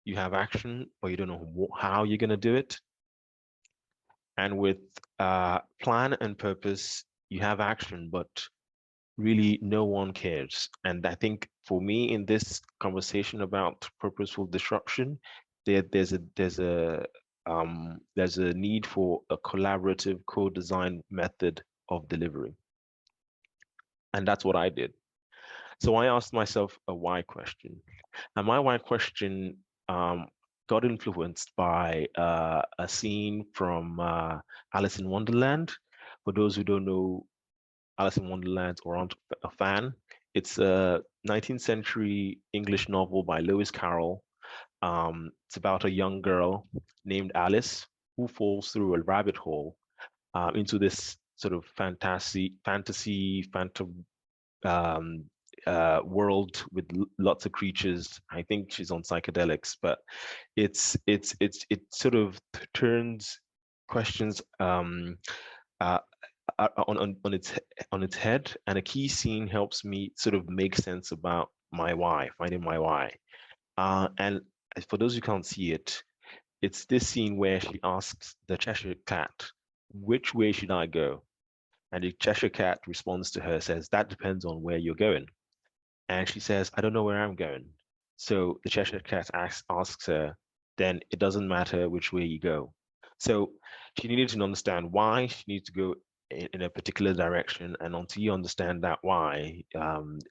you have action, but you don't know how you're going to do it. And with plan and purpose, you have action, but really no one cares. And I think for me in this conversation about purposeful disruption, there's a need for a collaborative co-design method of delivery. And that's what I did. So I asked myself a why question. And my why question got influenced by a scene from Alice in Wonderland. For those who don't know Alice in Wonderland or aren't a fan, it's a 19th century English novel by Lewis Carroll. It's about a young girl named Alice who falls through a rabbit hole into this sort of fantasy world with lots of creatures. I think she's on psychedelics, but it sort of turns questions on its head, and a key scene helps me sort of make sense about my why, finding my why. And for those who can't see it, it's this scene where she asks the Cheshire Cat, which way should I go? And the Cheshire Cat responds to her, says, that depends on where you're going. And she says, I don't know where I'm going. So the Cheshire Cat asks her, then it doesn't matter which way you go. So she needed to understand why she needs to go in a particular direction, and until you understand that why,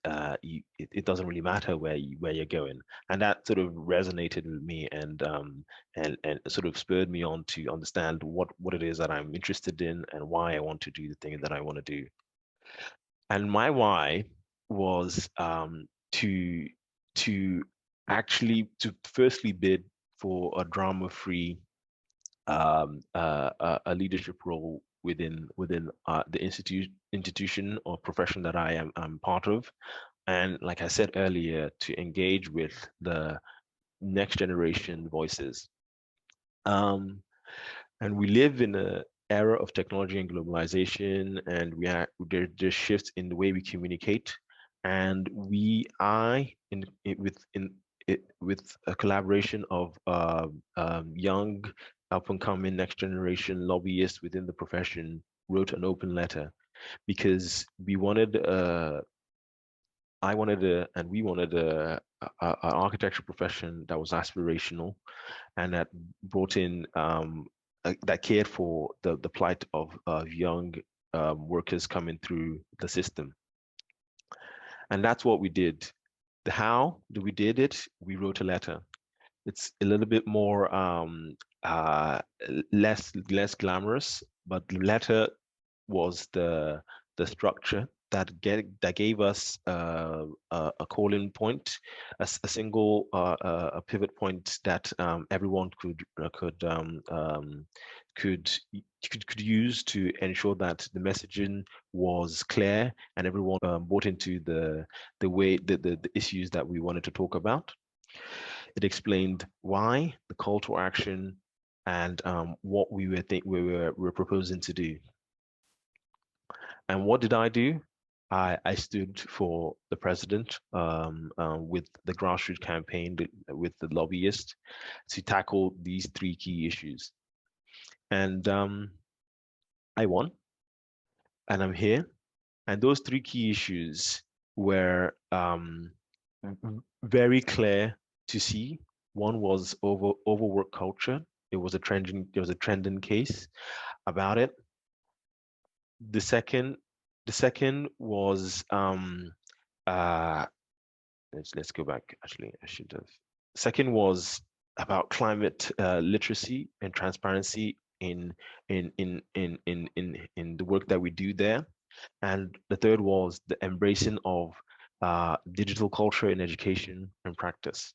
it doesn't really matter where you're going. And that sort of resonated with me, and sort of spurred me on to understand what it is that I'm interested in and why I want to do the thing that I want to do. And my why was to firstly bid for a drama-free a leadership role within the institution or profession that I am part of, and like I said earlier, to engage with the next generation voices. And we live in an era of technology and globalization, and there's shifts in the way we communicate, and with a collaboration of young up-and-coming next generation lobbyists within the profession, wrote an open letter because we wanted an architecture profession that was aspirational and that brought in that cared for the plight of young workers coming through the system. And that's what we did. The how we did it, we wrote a letter. It's a little bit more less glamorous, but the letter was the structure that gave us a calling point, a single a pivot point that everyone could use to ensure that the messaging was clear and everyone bought into the issues that we wanted to talk about. It explained why, the call to action, and what we were proposing to do. And what did I do? I stood for the president with the grassroots campaign with the lobbyists to tackle these three key issues. And I won, and I'm here. And those three key issues were very clear to see. One was overwork culture. There was a trending case about it. The second was let's go back. Actually, I should have. Second was about climate literacy and transparency in the work that we do there. And the third was the embracing of digital culture in education and practice.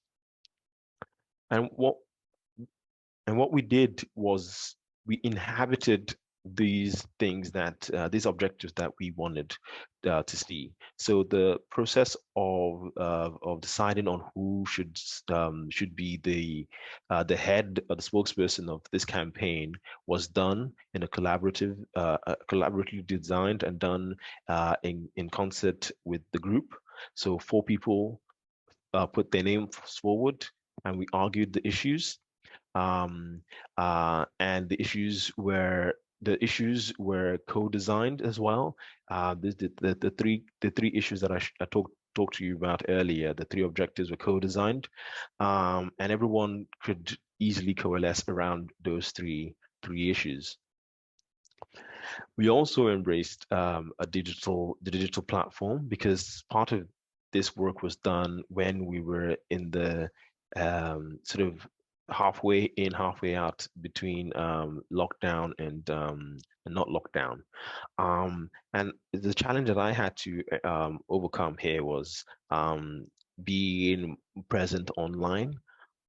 And what we did was we inhabited these things that these objectives that we wanted to see. So the process of deciding on who should be the head or the spokesperson of this campaign was done in a collaboratively designed and done in concert with the group. So 4 people put their names forward, and we argued the issues. And the issues were co-designed as well. The three issues that I talked to you about earlier, the 3 objectives were co-designed, and everyone could easily coalesce around those three issues. We also embraced the digital platform, because part of this work was done when we were in the sort of halfway in, halfway out between lockdown and not lockdown. And the challenge that I had to overcome here was being present online.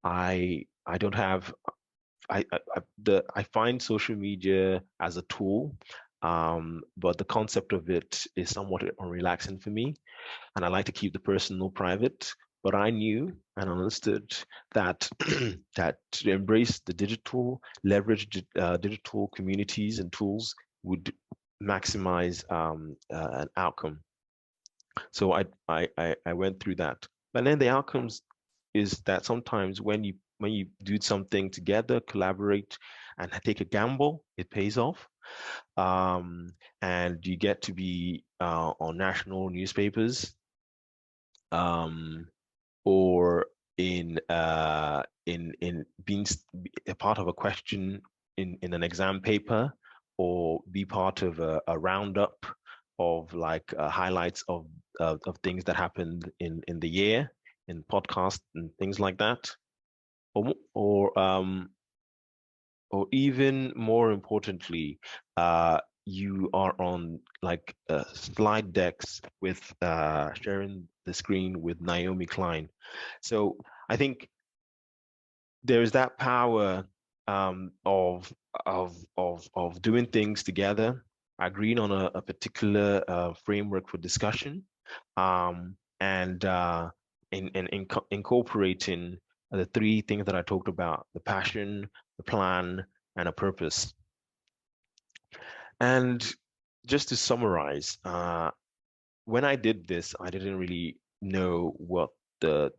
I don't have I find social media as a tool, but the concept of it is somewhat unrelaxing for me, and I like to keep the personal private. But I knew and understood that that to embrace the digital, leverage digital communities and tools would maximize an outcome. So I went through that. But then the outcomes is that sometimes when you do something together, collaborate, and take a gamble, it pays off. And you get to be on national newspapers, or in being a part of a question in an exam paper, or be part of a roundup of like highlights of things that happened in the year, in podcasts and things like that, or even more importantly, you are on like slide decks with sharing the screen with Naomi Klein. So I think there is that power of doing things together, agreeing on a particular framework for discussion, and incorporating the 3 things that I talked about: the passion, the plan, and a purpose. And just to summarize, when I did this, I didn't really know what I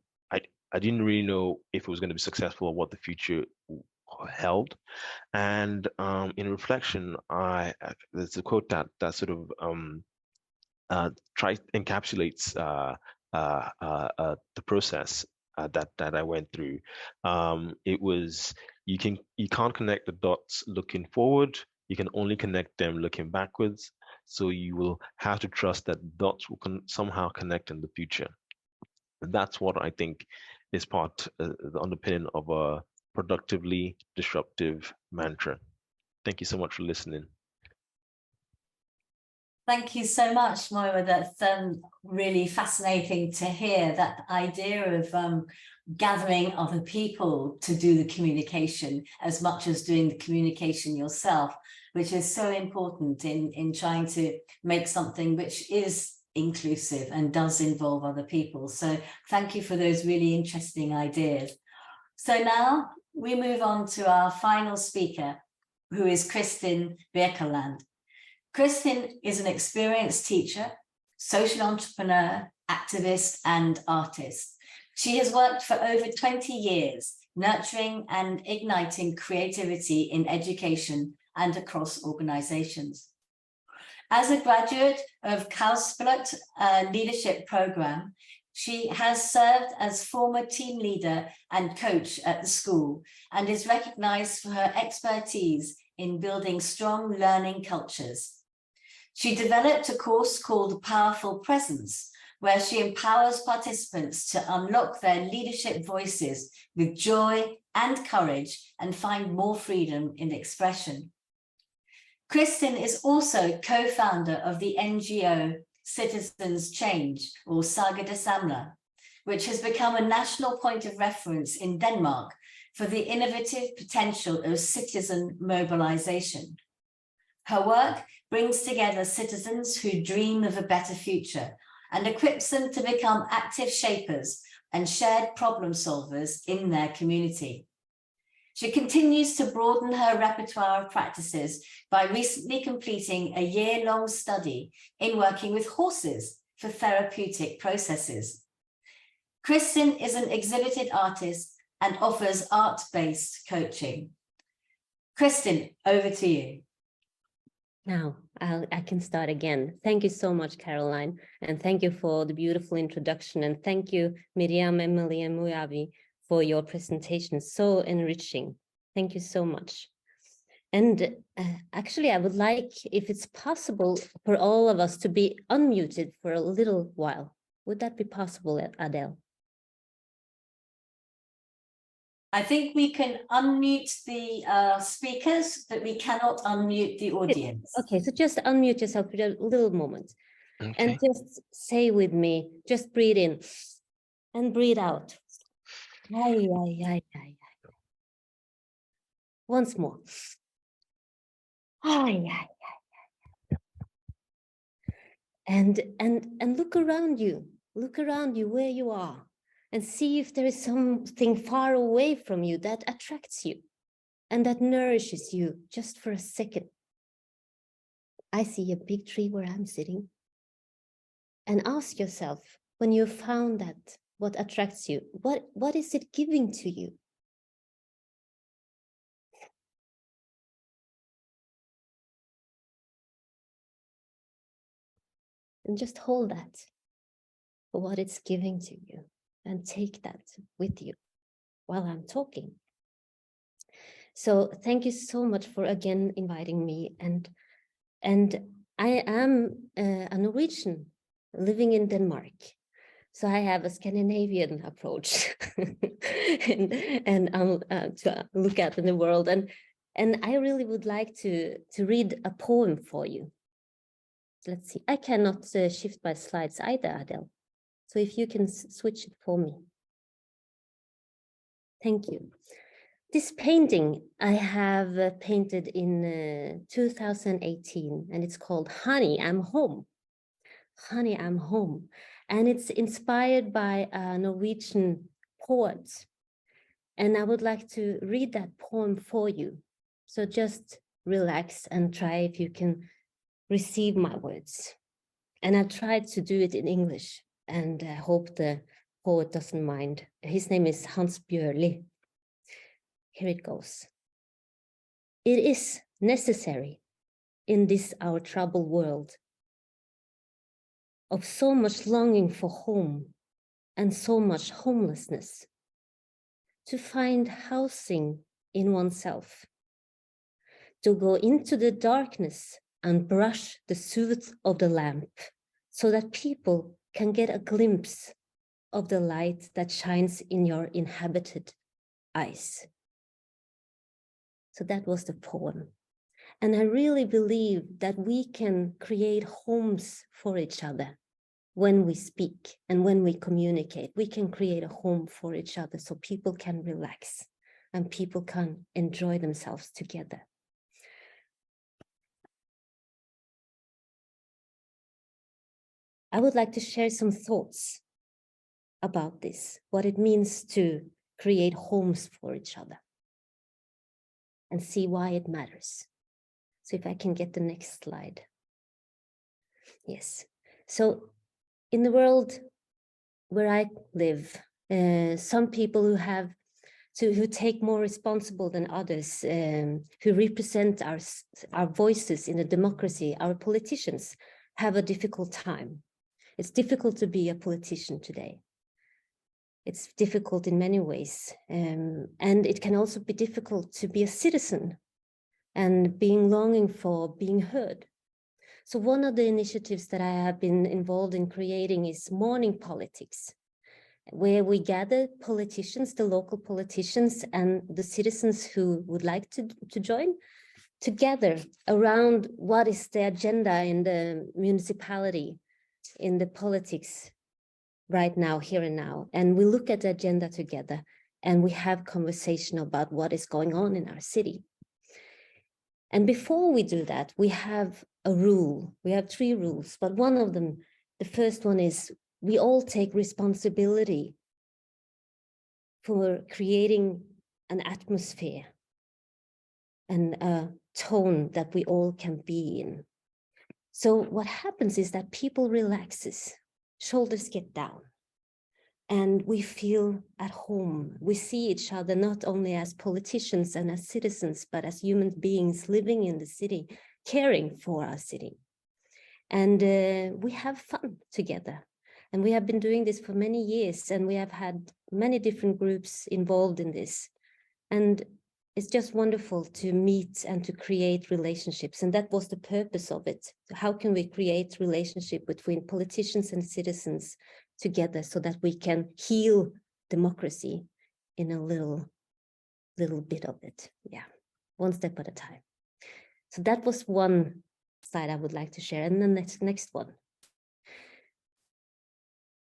didn't really know if it was going to be successful or what the future held. And in reflection, there's a quote that sort of encapsulates the process that I went through. It was, you can't connect the dots looking forward. You can only connect them looking backwards. So you will have to trust that dots will somehow connect in the future. And that's what I think is the underpinning of a productively disruptive mantra. Thank you so much for listening. Thank you so much, Moira. That's really fascinating to hear, that idea of gathering other people to do the communication as much as doing the communication yourself, which is so important in trying to make something which is inclusive and does involve other people. So thank you for those really interesting ideas. So now we move on to our final speaker, who is Kristin Birkeland. Kristin is an experienced teacher, social entrepreneur, activist, and artist. She has worked for over 20 years, nurturing and igniting creativity in education and across organizations. As a graduate of Castellón leadership program, she has served as former team leader and coach at the school, and is recognized for her expertise in building strong learning cultures. She developed a course called Powerful Presence, where she empowers participants to unlock their leadership voices with joy and courage and find more freedom in expression. Kristin is also co-founder of the NGO Citizens Change, or Saga de Samla, which has become a national point of reference in Denmark for the innovative potential of citizen mobilization. Her work brings together citizens who dream of a better future and equips them to become active shapers and shared problem solvers in their community. She continues to broaden her repertoire of practices by recently completing a year-long study in working with horses for therapeutic processes. Kristin is an exhibited artist and offers art-based coaching. Kristin, over to you. Now, I can start again. Thank you so much, Caroline, and thank you for the beautiful introduction, and thank you, Miriam, Emily, and Muyavi, for your presentation. So enriching. Thank you so much. And actually, I would like, if it's possible, for all of us to be unmuted for a little while. Would that be possible, Adele? I think we can unmute the speakers, but we cannot unmute the audience. Okay, so just unmute yourself for a little moment. Okay. And just say with me, just breathe in and breathe out. Ay, ay, ay, ay. Once more. Ay, ay, ay. And look around you. Look around you where you are. And see if there is something far away from you that attracts you and that nourishes you just for a second. I see a big tree where I'm sitting. And ask yourself, when you've found that, what attracts you, what is it giving to you? And just hold that for what it's giving to you. And take that with you while I'm talking. So thank you so much for again inviting me. And I am a Norwegian living in Denmark. So I have a Scandinavian approach and to look at in the world. And I really would like to read a poem for you. Let's see. I cannot shift my slides either, Adele. So if you can switch it for me. Thank you. This painting I have painted in 2018, and it's called Honey, I'm Home. Honey, I'm Home. And it's inspired by a Norwegian poet. And I would like to read that poem for you. So just relax and try if you can receive my words. And I tried to do it in English. And I hope the poet doesn't mind. His name is Hans Bjørli. Here it goes. It is necessary in this our troubled world of so much longing for home and so much homelessness to find housing in oneself, to go into the darkness and brush the soot of the lamp so that people can get a glimpse of the light that shines in your inhabited eyes. So that was the poem. And I really believe that we can create homes for each other when we speak and when we communicate. We can create a home for each other so people can relax and people can enjoy themselves together. I would like to share some thoughts about this, what it means to create homes for each other and see why it matters. So if I can get the next slide. Yes. So in the world where I live, some people who take more responsible than others, who represent our voices in a democracy, our politicians have a difficult time. It's difficult to be a politician today. It's difficult in many ways. And it can also be difficult to be a citizen and longing for being heard. So one of the initiatives that I have been involved in creating is morning politics, where we gather politicians, the local politicians and the citizens who would like to join together around what is the agenda in the municipality, in the politics right now, here and now. And we look at the agenda together and we have conversation about what is going on in our city. And before we do that, we have a rule. We have 3 rules, but one of them, the first one is we all take responsibility for creating an atmosphere and a tone that we all can be in. So what happens is that people relaxes, shoulders get down, and we feel at home. We see each other not only as politicians and as citizens, but as human beings living in the city, caring for our city. And we have fun together. And we have been doing this for many years, and we have had many different groups involved in this. And it's just wonderful to meet and to create relationships. And that was the purpose of it. So how can we create relationship between politicians and citizens together so that we can heal democracy in a little bit of it? Yeah, one step at a time. So that was one slide I would like to share. And then next one.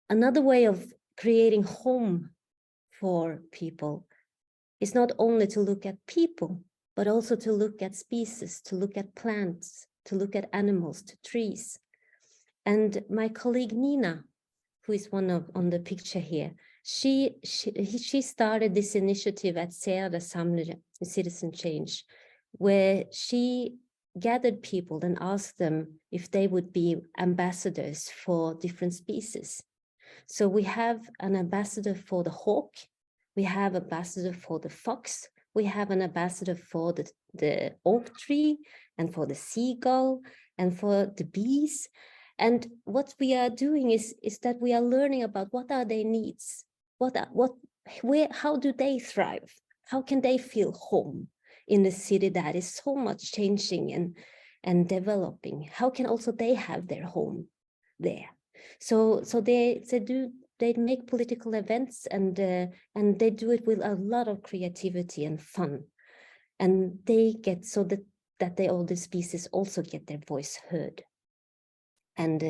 Another way of creating home for people is not only to look at people, but also to look at species, to look at plants, to look at animals, to trees. And my colleague Nina, who is on the picture here, she started this initiative at Castellón, Citizen Change, where she gathered people and asked them if they would be ambassadors for different species. So we have an ambassador for the hawk, we have ambassador for the fox, we have an ambassador for the oak tree and for the seagull and for the bees. And what we are doing is that we are learning about what are their needs, how do they thrive, how can they feel home in a city that is so much changing and developing, how can also they have their home there. So they make political events and they do it with a lot of creativity and fun, and they get so that all the species also get their voice heard and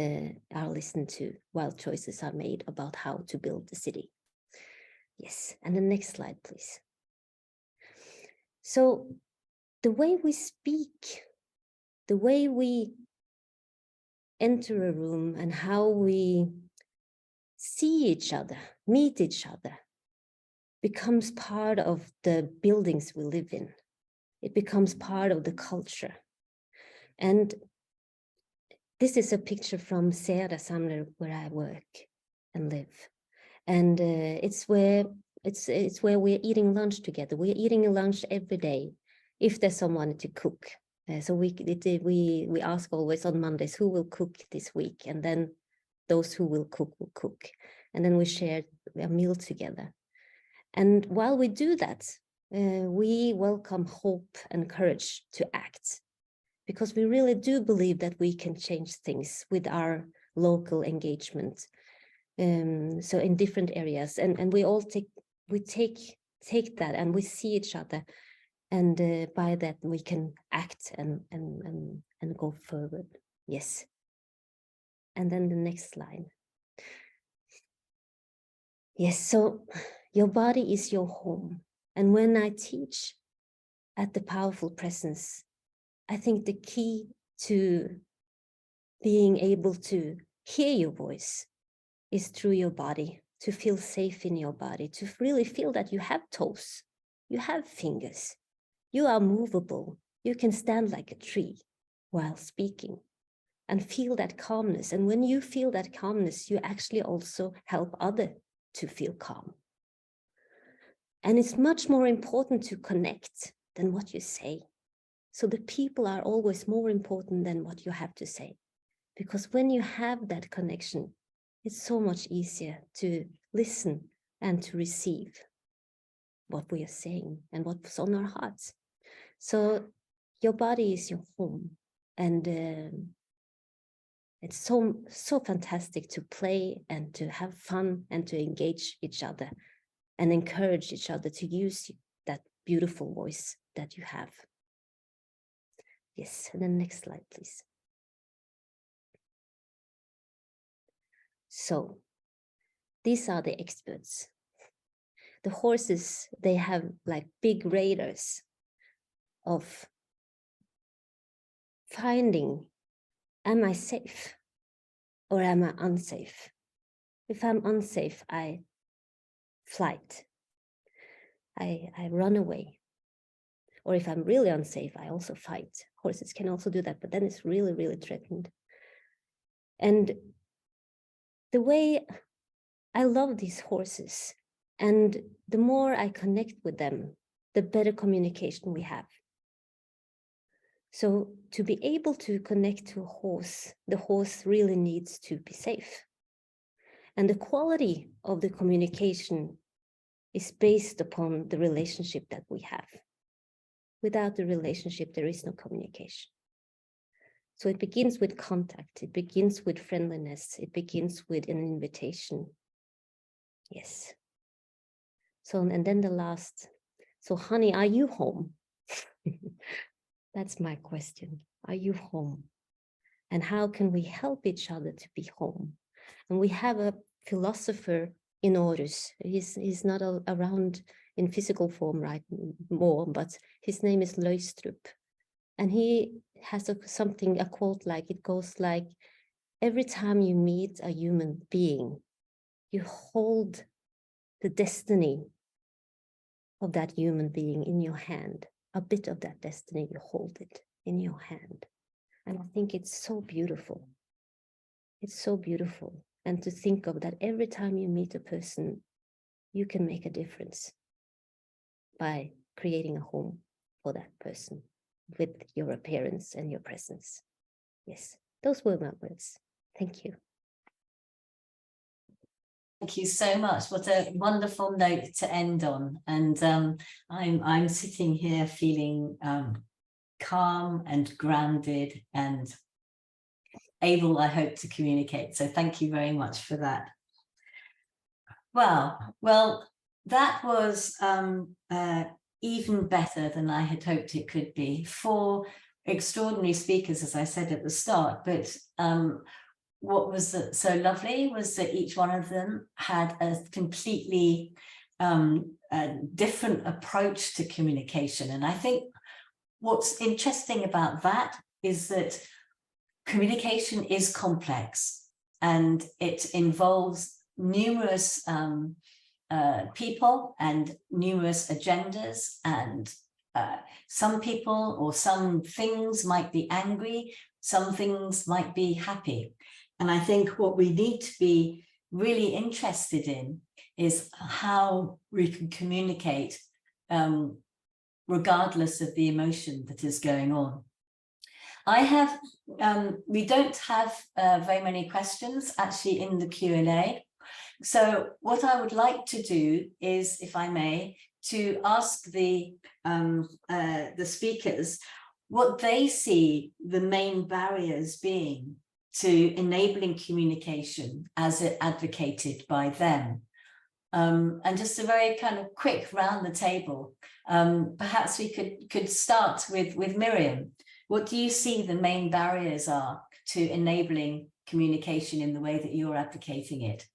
are listened to while choices are made about how to build the city. Yes, and the next slide, please. So the way we speak, the way we enter a room and how we see each other, meet each other, becomes part of the buildings we live in. It becomes part of the culture. And this is a picture from Serra Samler, where I work and live. And it's where we're eating lunch together. We're eating lunch every day, if there's someone to cook. So we ask always on Mondays, who will cook this week? And then those who will cook. And then we share a meal together. And while we do that, we welcome hope and courage to act, because we really do believe that we can change things with our local engagement. So in different areas, and we all take that, and we see each other, and by that we can act and go forward. Yes. And then the next slide. Yes, so your body is your home. And when I teach at the Powerful Presence, I think the key to being able to hear your voice is through your body, to feel safe in your body, to really feel that you have toes, you have fingers, you are movable, you can stand like a tree while speaking, and feel that calmness. And when you feel that calmness, you actually also help others to feel calm. And it's much more important to connect than what you say. So the people are always more important than what you have to say. Because when you have that connection, it's so much easier to listen and to receive what we are saying and what's on our hearts. So your body is your home, and it's so fantastic to play and to have fun and to engage each other and encourage each other to use that beautiful voice that you have. Yes, and then next slide, please. So these are the experts. The horses, they have like big radars of finding, am I safe or am I unsafe? If I'm unsafe, I flight. I run away. Or if I'm really unsafe, I also fight. Horses can also do that, but then it's really, really threatened. And the way I love these horses, and the more I connect with them, the better communication we have. So to be able to connect to a horse, the horse really needs to be safe. And the quality of the communication is based upon the relationship that we have. Without the relationship, there is no communication. So it begins with contact, it begins with friendliness, it begins with an invitation. Yes. So, and then the last, so honey, are you home? That's my question. Are you home? And how can we help each other to be home? And we have a philosopher in Aarhus. He's not around in physical form right more, but his name is Løgstrup. And he has a quote like, it goes like, every time you meet a human being, you hold the destiny of that human being in your hand. A bit of that destiny, you hold it in your hand. And I think it's so beautiful. It's so beautiful. And to think of that every time you meet a person, you can make a difference by creating a home for that person with your appearance and your presence. Yes, those were my words. Thank you. Thank you so much. What a wonderful note to end on. And I'm sitting here feeling calm and grounded and able, I hope, to communicate. So thank you very much for that. Well, that was even better than I had hoped it could be. 4 extraordinary speakers, as I said at the start, but what was so lovely was that each one of them had a completely different approach to communication. And I think what's interesting about that is that communication is complex and it involves numerous people and numerous agendas, and some people or some things might be angry, some things might be happy. And I think what we need to be really interested in is how we can communicate regardless of the emotion that is going on. We don't have very many questions actually in the Q&A. So what I would like to do is, if I may, to ask the speakers what they see the main barriers being to enabling communication as it advocated by them. And just a very kind of quick round the table. Perhaps we could start with Miriam. What do you see the main barriers are to enabling communication in the way that you're advocating it?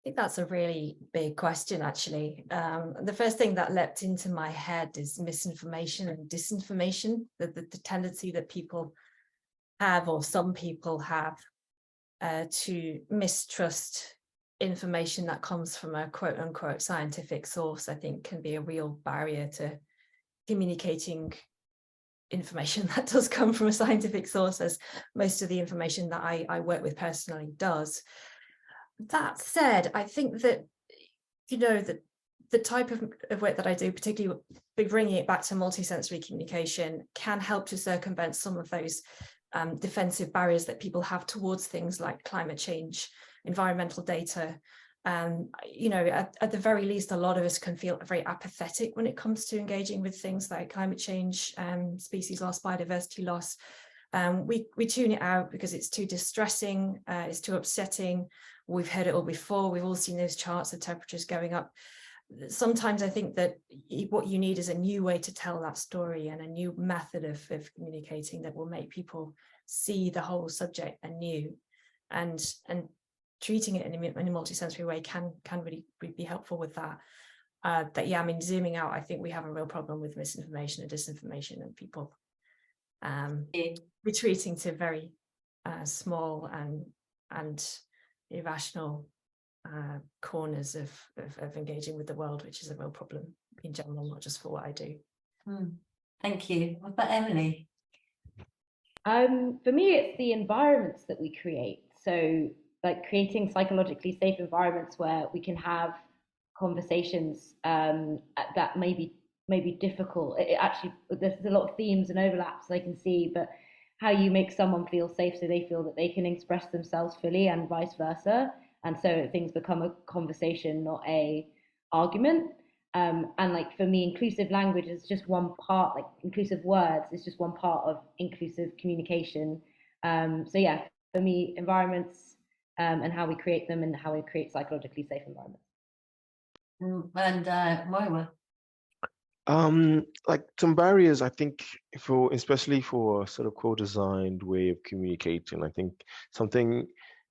I think that's a really big question, actually. The first thing that leapt into my head is misinformation and disinformation, the tendency that people have, or some people have, to mistrust information that comes from a quote unquote scientific source. I think can be a real barrier to communicating information that does come from a scientific source, as most of the information that I work with personally does. That said, I think that, you know, the type of work that I do, particularly bringing it back to multisensory communication, can help to circumvent some of those defensive barriers that people have towards things like climate change, environmental data. You know, at the very least, a lot of us can feel very apathetic when it comes to engaging with things like climate change, species loss, biodiversity loss. We tune it out because it's too distressing, it's too upsetting. We've heard it all before. We've all seen those charts of temperatures going up. Sometimes I think that what you need is a new way to tell that story and a new method of communicating that will make people see the whole subject anew, and treating it in a multisensory way can really be helpful with that. that, yeah, I mean, zooming out, I think we have a real problem with misinformation and disinformation, and people retreating to very small and irrational corners of engaging with the world, which is a real problem in general, not just for what I do. Thank you. What about Emily? For me, it's the environments that we create. So, like creating psychologically safe environments where we can have conversations that may be difficult. Actually, there's a lot of themes and overlaps I can see, but how you make someone feel safe so they feel that they can express themselves fully, and vice versa. And so things become a conversation, not a argument. And like for me, inclusive language is just one part, like inclusive words is just one part of inclusive communication. So yeah, for me, environments and how we create them and how we create psychologically safe environments. And Moira? Like some barriers, I think, especially for a sort of co-designed way of communicating, I think something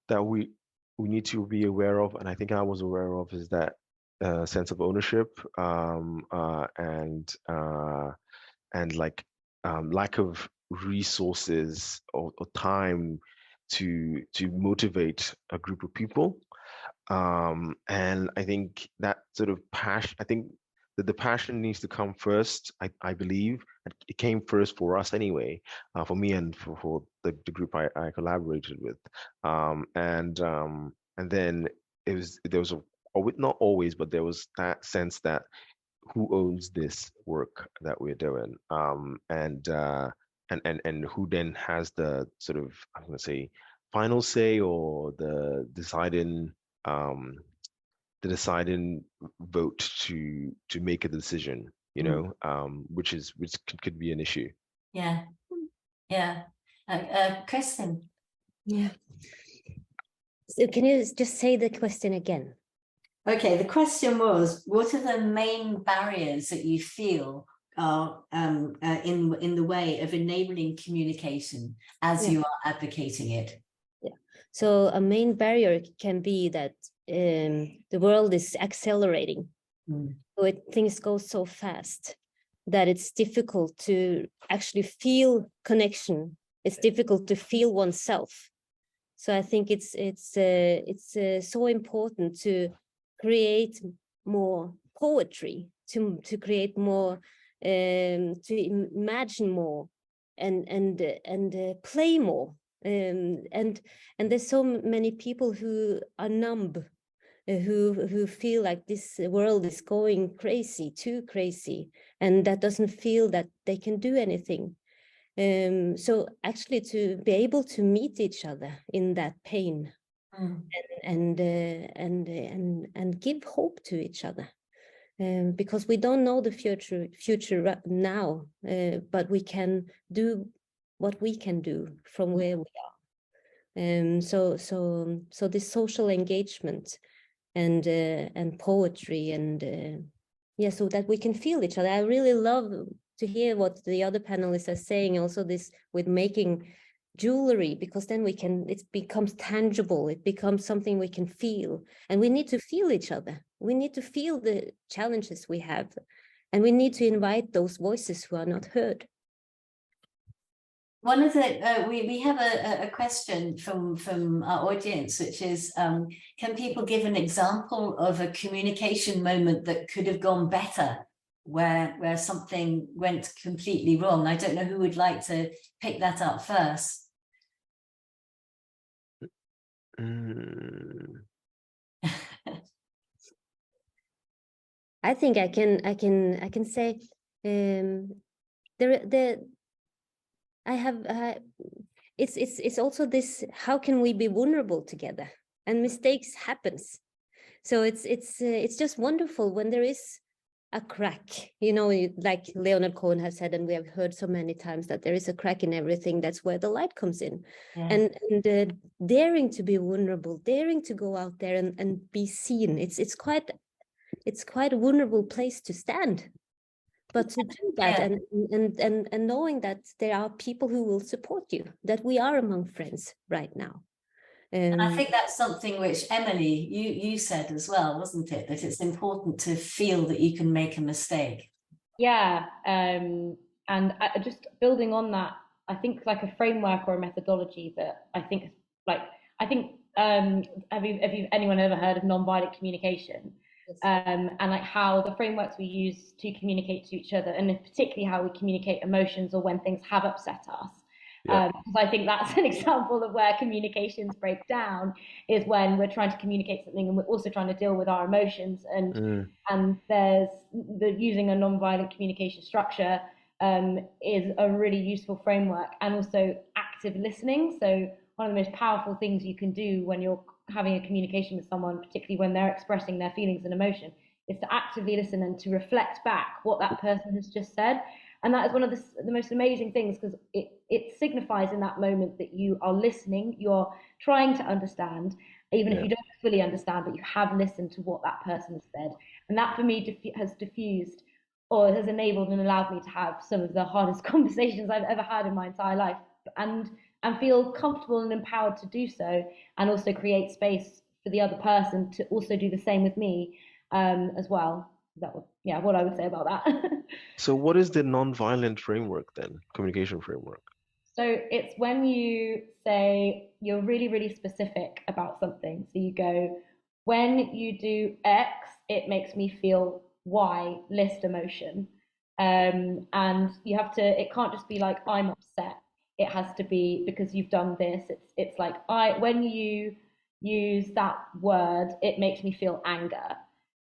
that we need to be aware of, and I think I was aware of, is that sense of ownership and like lack of resources or time to motivate a group of people. And I think that sort of passion, I think that the passion needs to come first. I believe it came first for us anyway, for me and for the group I collaborated with. And then there was not always, but there was that sense that who owns this work that we're doing, and who then has the sort of, I'm going to say, final say, or the deciding vote to make a decision, you know, which could be an issue. Yeah. Kristen? Yeah. So can you just say the question again? Okay, the question was, what are the main barriers that you feel are in the way of enabling communication as you are advocating it? Yeah. So a main barrier can be that the world is accelerating. So things go so fast that it's difficult to actually feel connection. It's difficult to feel oneself. So I think it's so important to create more poetry, to create more, to imagine more, and play more. And there's so many people who are numb, who feel like this world is going crazy, too crazy, and that doesn't feel that they can do anything. So actually to be able to meet each other in that pain and give hope to each other, because we don't know the future now, but we can do what we can do from where we are. So this social engagement and poetry and yeah, so that we can feel each other. I really love to hear what the other panelists are saying, also this with making jewelry, because then it becomes tangible, it becomes something we can feel, and we need to feel each other. We need to feel the challenges we have, and we need to invite those voices who are not heard. One of the we have a question from our audience, which is, can people give an example of a communication moment that could have gone better, where something went completely wrong? I don't know who would like to pick that up first. I think I can say it's also this, how can we be vulnerable together? And mistakes happens. So it's just wonderful when there is a crack, you know, like Leonard Cohen has said, and we have heard so many times, that there is a crack in everything. That's where the light comes in. Yeah. And daring to be vulnerable, daring to go out there and be seen. It's quite a vulnerable place to stand. But to do that, yeah. and knowing that there are people who will support you, that we are among friends right now. And I think that's something which Emily, you said as well, wasn't it? That it's important to feel that you can make a mistake. Yeah, and just building on that, I think like a framework or a methodology that I think have anyone ever heard of nonviolent communication? Yes. And like how the frameworks we use to communicate to each other, and particularly how we communicate emotions or when things have upset us. Yeah. Because I think that's an example of where communications break down, is when we're trying to communicate something and we're also trying to deal with our emotions. And there's using a nonviolent communication structure is a really useful framework, and also active listening. So one of the most powerful things you can do when you're having a communication with someone, particularly when they're expressing their feelings and emotion, is to actively listen and to reflect back what that person has just said. And that is one of the most amazing things, because it signifies in that moment that you are listening, you're trying to understand, even if you don't fully understand, but you have listened to what that person has said. And that for me has diffused, or has enabled and allowed me to have some of the hardest conversations I've ever had in my entire life, and feel comfortable and empowered to do so, and also create space for the other person to also do the same with me as well. That was, yeah, what I would say about that. So what is the non-violent framework then, communication framework? So it's when you say you're really, really specific about something. So you go, when you do X, it makes me feel Y, list emotion. And you have to, it can't just be like, I'm upset. It has to be because you've done this. It's like, when you use that word, it makes me feel anger.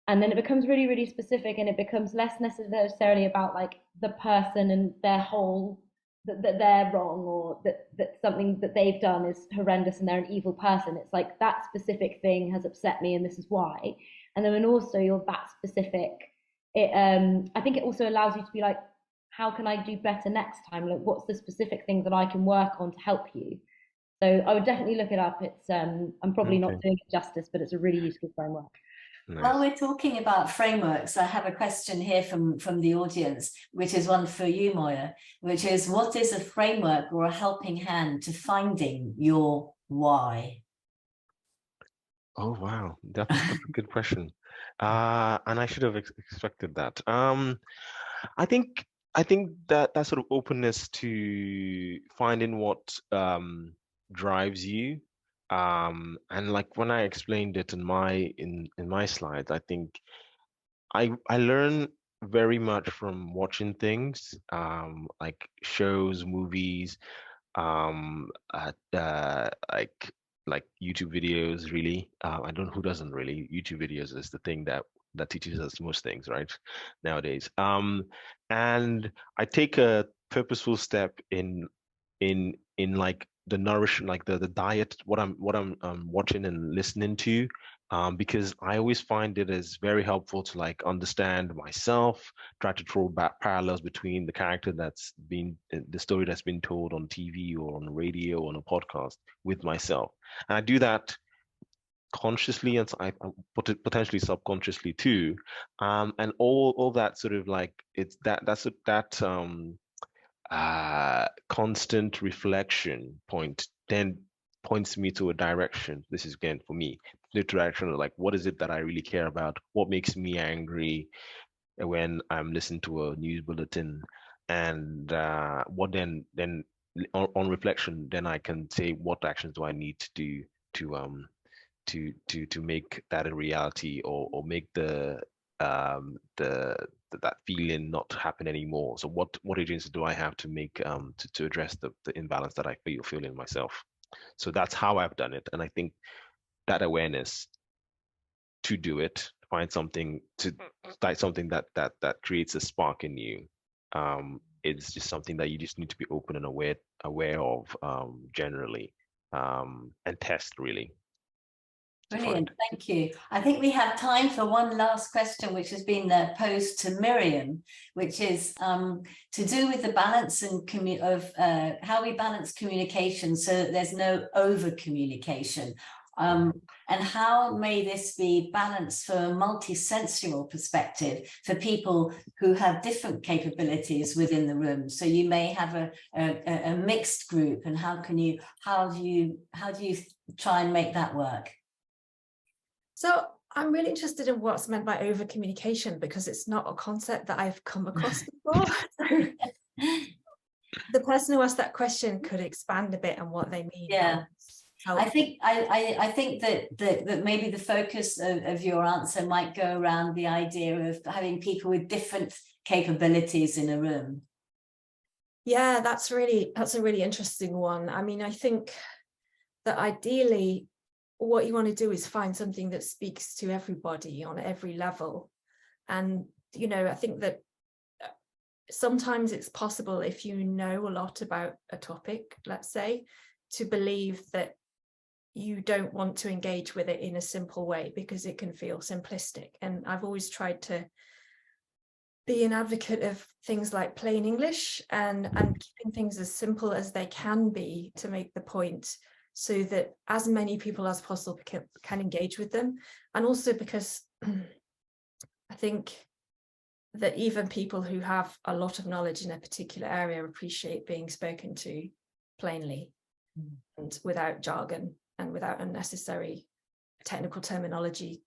And then it becomes really, really specific, and it becomes less necessarily about like the person and their whole, that they're wrong, or that something that they've done is horrendous and they're an evil person. It's like, that specific thing has upset me and this is why. And then when also you're that specific, I think it also allows you to be like, how can I do better next time? Like, what's the specific things that I can work on to help you? So I would definitely look it up. It's I'm probably not doing it justice, but it's a really useful framework. Nice. While we're talking about frameworks, I have a question here from the audience, which is one for you, Moya, which is, what is a framework or a helping hand to finding your why? Oh, wow. That's a good question. And I should have expected that. I think that sort of openness to finding what drives you. And like when I explained it in my slides, I think I learn very much from watching things, like shows, movies, like YouTube videos, really. I don't know who doesn't really. YouTube videos is the thing that teaches us most things, right, nowadays. And I take a purposeful step in like the nourishment, like the diet, what I'm watching and listening to, because I always find it is very helpful to like understand myself, try to draw back parallels between the character that's been, the story that's been told on TV or on radio or on a podcast with myself. And I do that consciously, and I put it potentially subconsciously too. And all that sort of like, it's that constant reflection point then points me to a direction. This is, again, for me, the direction of like, what is it that I really care about? What makes me angry when I'm listening to a news bulletin? And what then on reflection, then I can say, what actions do I need to do to make that a reality, or make that feeling not happen anymore. So what agency do I have to make to address the imbalance that I feel in myself? So that's how I've done it. And I think that awareness to do it, find something, to start something that creates a spark in you, it's just something that you just need to be open and aware of, generally, and test, really. Brilliant, thank you. I think we have time for one last question, which has been posed to Miriam, which is to do with the balance and how we balance communication so that there's no over communication. And how may this be balanced for a multi-sensual perspective for people who have different capabilities within the room? So you may have a mixed group, and how do you try and make that work? So I'm really interested in what's meant by over communication, because it's not a concept that I've come across before. The person who asked that question could expand a bit on what they mean. Yeah. I think that maybe the focus of your answer might go around the idea of having people with different capabilities in a room. Yeah, that's a really interesting one. I mean, I think that ideally what you want to do is find something that speaks to everybody on every level. And, you know, I think that sometimes it's possible, if you know a lot about a topic, let's say, to believe that you don't want to engage with it in a simple way because it can feel simplistic. And I've always tried to be an advocate of things like plain English and keeping things as simple as they can be to make the point, so that as many people as possible can engage with them. And also because I think that even people who have a lot of knowledge in a particular area appreciate being spoken to plainly and without jargon and without unnecessary technical terminology.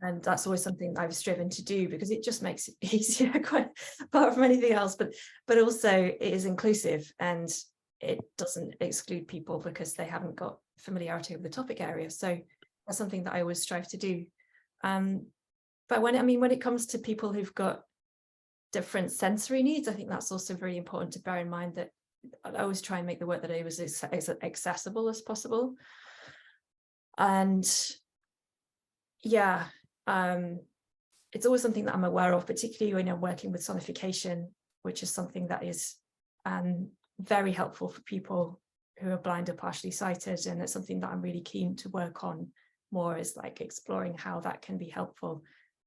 And that's always something I've striven to do, because it just makes it easier, quite apart from anything else, but also it is inclusive and it doesn't exclude people because they haven't got familiarity with the topic area. So that's something that I always strive to do. But when it comes to people who've got different sensory needs, I think that's also very important to bear in mind, that I always try and make the work that I do as accessible as possible. And yeah, it's always something that I'm aware of, particularly when I'm working with sonification, which is something that is very helpful for people who are blind or partially sighted. And it's something that I'm really keen to work on more, is like exploring how that can be helpful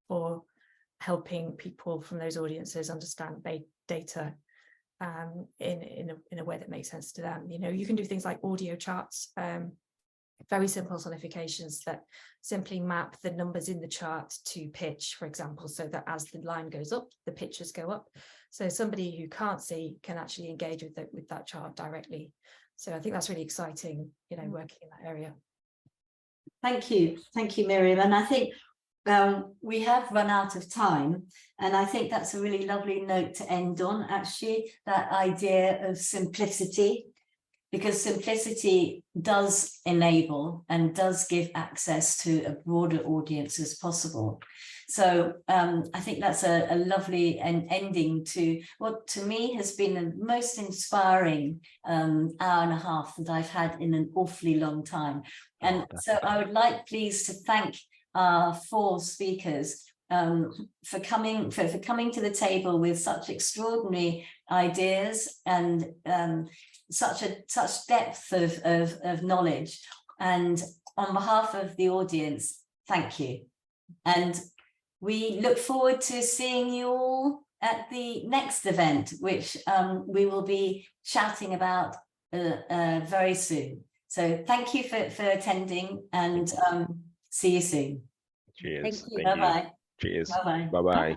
for helping people from those audiences understand data in a way that makes sense to them. You know, you can do things like audio charts, very simple sonifications that simply map the numbers in the chart to pitch, for example, so that as the line goes up, the pitches go up. So somebody who can't see can actually engage with that chart directly. So I think that's really exciting, you know, working in that area. Thank you, Miriam. And I think we have run out of time, and I think that's a really lovely note to end on, actually, that idea of simplicity, because simplicity does enable and does give access to a broader audience as possible. So I think that's a lovely ending to what to me has been the most inspiring hour and a half that I've had in an awfully long time. And so I would like, please, to thank our 4 speakers for coming to the table with such extraordinary ideas and such depth of knowledge. And on behalf of the audience, thank you. And we look forward to seeing you all at the next event, which we will be shouting about very soon. So thank you for attending, and see you soon. Cheers. Thank you. Bye-bye. Cheers. Bye-bye. Bye-bye.